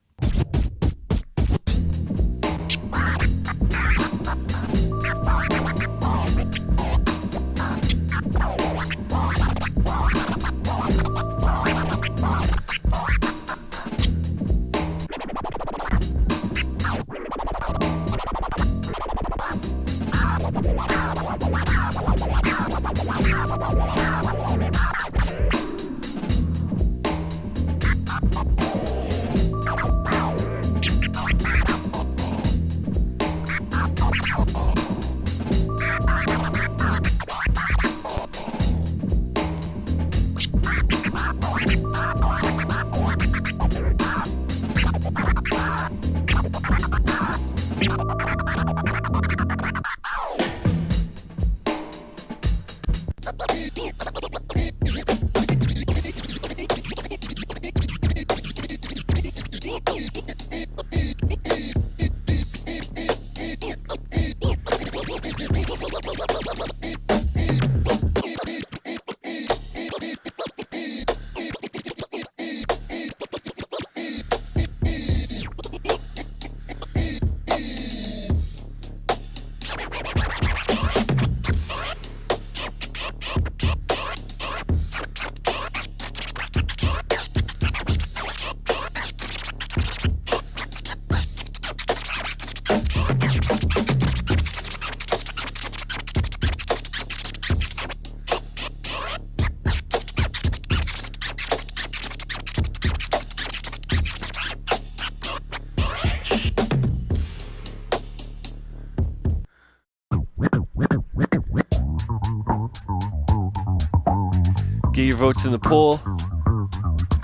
Get your votes in the poll.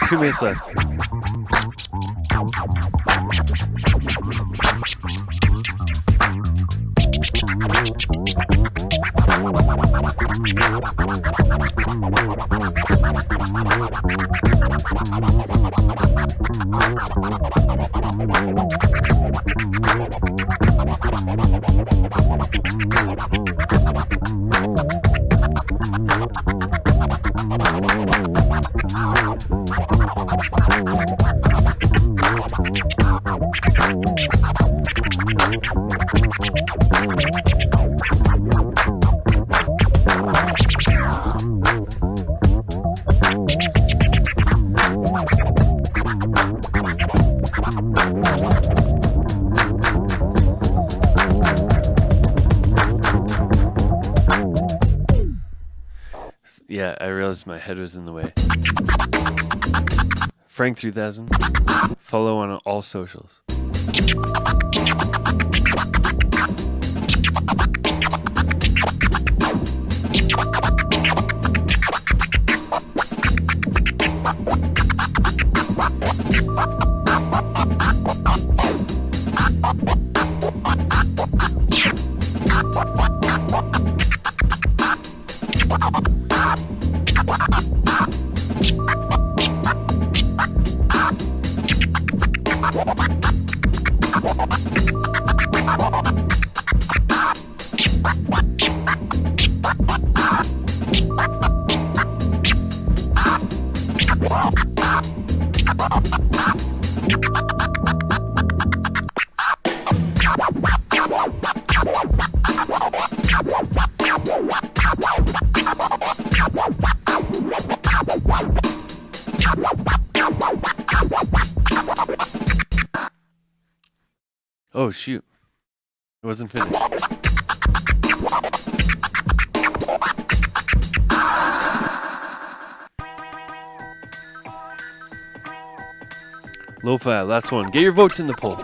2 minutes left. Yeah, I realized my head was in the way. Frank 3000. Follow on all socials. Oh shoot, it wasn't finished. Lo-fi, last one. Get your votes in the poll.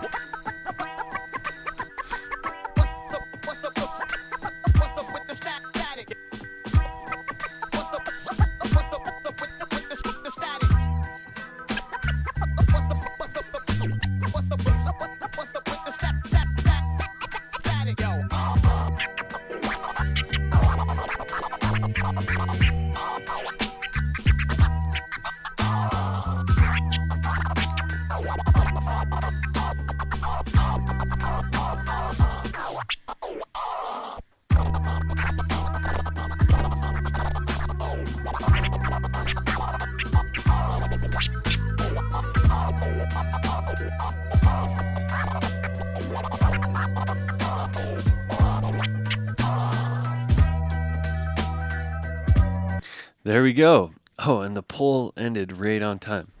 There we go. Oh, and the poll ended right on time.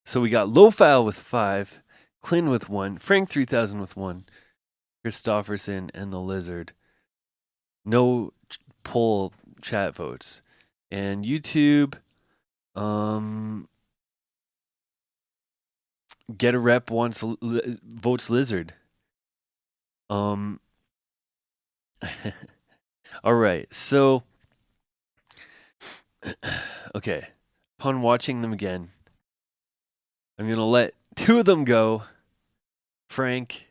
So we got Lo-File with 5, Clint with 1, Frank 3000 with 1, Christofferson and the Lizard. No poll chat votes. And YouTube, Get a Rep wants votes Lizard. All right, so okay. Upon watching them again, I'm gonna let 2 of them go. Frank,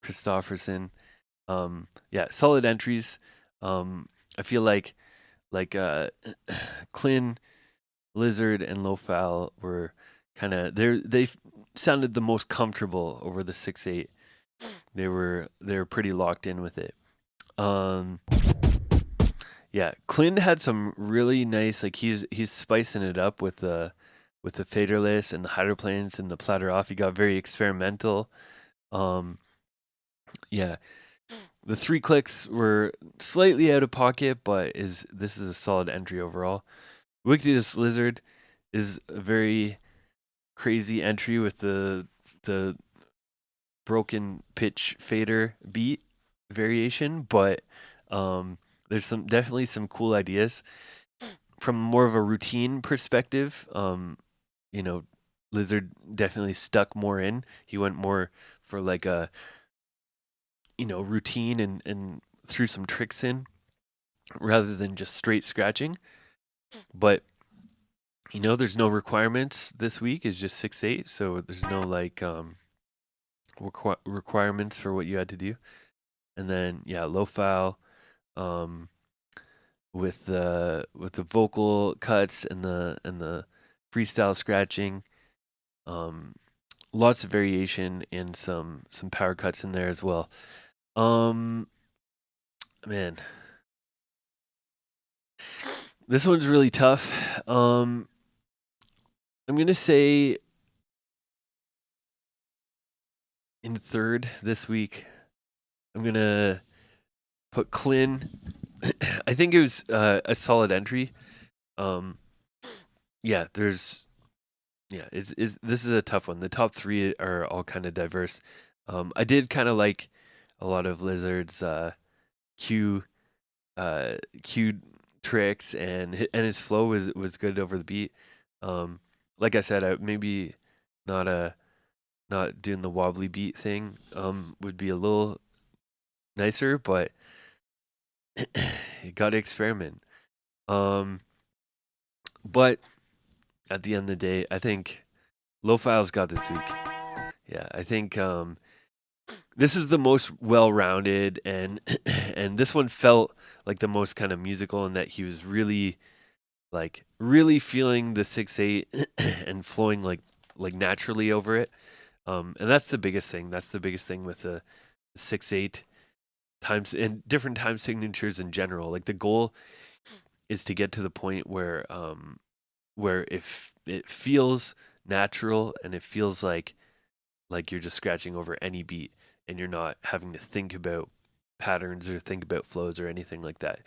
Christofferson. Yeah, solid entries. I feel like Clint, Lizard, and Lo-File were kind of they sounded the most comfortable over the 6-8. They were pretty locked in with it. Yeah, Clint had some really nice, like he's spicing it up with the faderless and the hydroplanes and the platter off. He got very experimental. Yeah, the 3 clicks were slightly out of pocket, but this is a solid entry overall. Vekked Lizard is a very crazy entry with the broken pitch fader beat variation, but there's definitely some cool ideas from more of a routine perspective. Lizard definitely stuck more in. He went more for like a routine and threw some tricks in rather than just straight scratching. But there's no requirements this week. It's just 6-8, so there's no like requirements for what you had to do. And then Lo-File with the vocal cuts and the freestyle scratching. Lots of variation and some power cuts in there as well. Man, this one's really tough. I'm gonna say in third this week, I'm gonna put Clint. I think it was a solid entry. This is a tough one. The top 3 are all kind of diverse. I did kind of like a lot of Lizard's cue tricks, and his flow was good over the beat. Like I said, I maybe not doing the wobbly beat thing would be a little nicer, but you got to experiment. But at the end of the day, I think Lo-File's got this week. Yeah, I think this is the most well-rounded, and and this one felt like the most kind of musical, in that he was really feeling the 6/8 and flowing like naturally over it. And that's the biggest thing. That's the biggest thing with the 6/8 times and different time signatures in general. Like the goal is to get to the point where if it feels natural and it feels like you're just scratching over any beat and you're not having to think about patterns or think about flows or anything like that.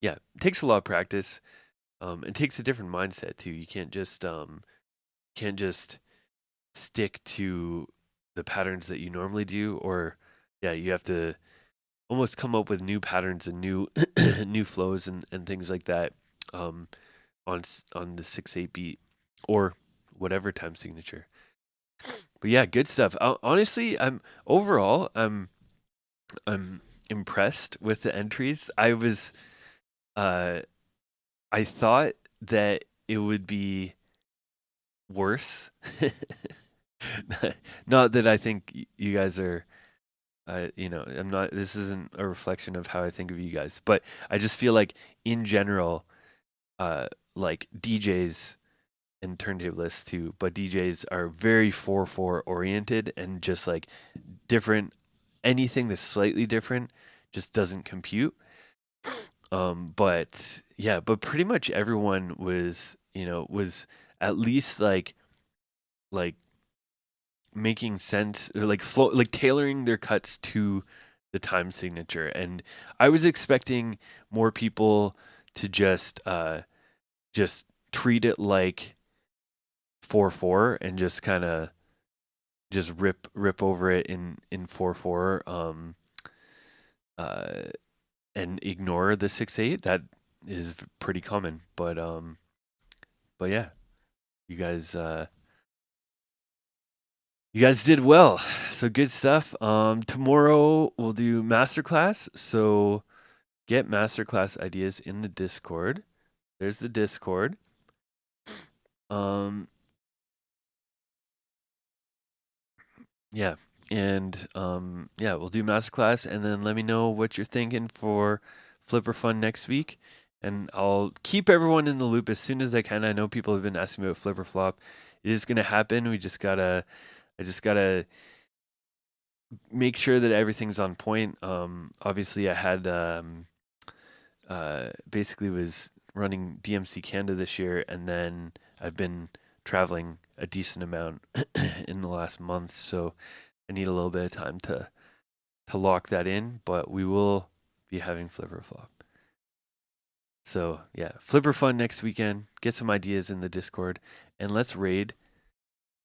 Yeah, it takes a lot of practice. It takes a different mindset too. You can't just stick to the patterns that you normally do, or yeah, you have to almost come up with new patterns and new new flows and things like that um, on the 6/8 beat or whatever time signature. But yeah, good stuff. Honestly, I'm impressed with the entries. Uh I thought that it would be worse. Not that I think you guys are I'm not, this isn't a reflection of how I think of you guys, but I just feel like in general, like DJs and turntablists too, but DJs are very 4/4 oriented and just like different, anything that's slightly different just doesn't compute. But yeah, but pretty much everyone was at least like making sense, or like flow, like tailoring their cuts to the time signature. And I was expecting more people to just treat it like 4/4 and just kind of just rip over it in 4/4 uh and ignore the 6/8. That is pretty common, but yeah, you guys you guys did well. So good stuff. Tomorrow we'll do masterclass. So get masterclass ideas in the Discord. There's the Discord. Yeah. And yeah, we'll do masterclass, and then let me know what you're thinking for Flipper Fun next week. And I'll keep everyone in the loop as soon as I can. I know people have been asking me about Flipper Flop. It is gonna happen. I just gotta make sure that everything's on point. Obviously, I had basically was running DMC Canada this year, and then I've been traveling a decent amount in the last month, so I need a little bit of time to lock that in. But we will be having Flipper Flop. So yeah, Flipper Fun next weekend. Get some ideas in the Discord, and let's raid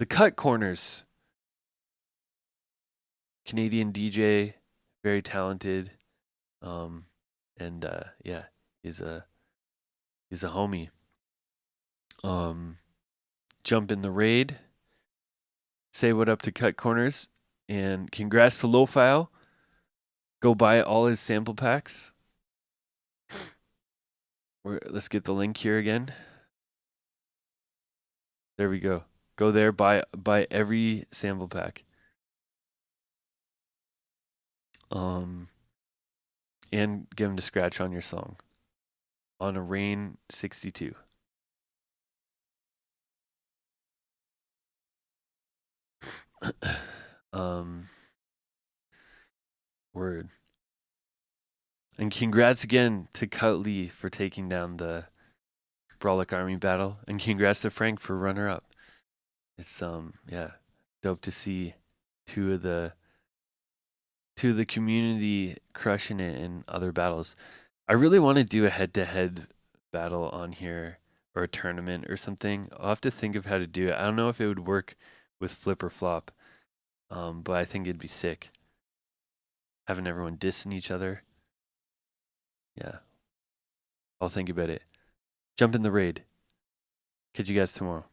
the Cut Corners. Canadian DJ, very talented, and yeah, he's a homie. Jump in the raid, say what up to Cut Corners, and congrats to Low File. Go buy all his sample packs. Let's get the link here again. There we go. Go there, buy every sample pack. And give him to scratch on your song. On a Rain 62. Word. And congrats again to Cutley for taking down the Brawlic Army battle, and congrats to Frank for runner up. It's yeah, dope to see two of the community crushing it in other battles. I really want to do a head-to-head battle on here, or a tournament or something. I'll have to think of how to do it. I don't know if it would work with Flip or Flop, but I think it'd be sick. Having everyone dissing each other. Yeah. I'll think about it. Jump in the raid. Catch you guys tomorrow.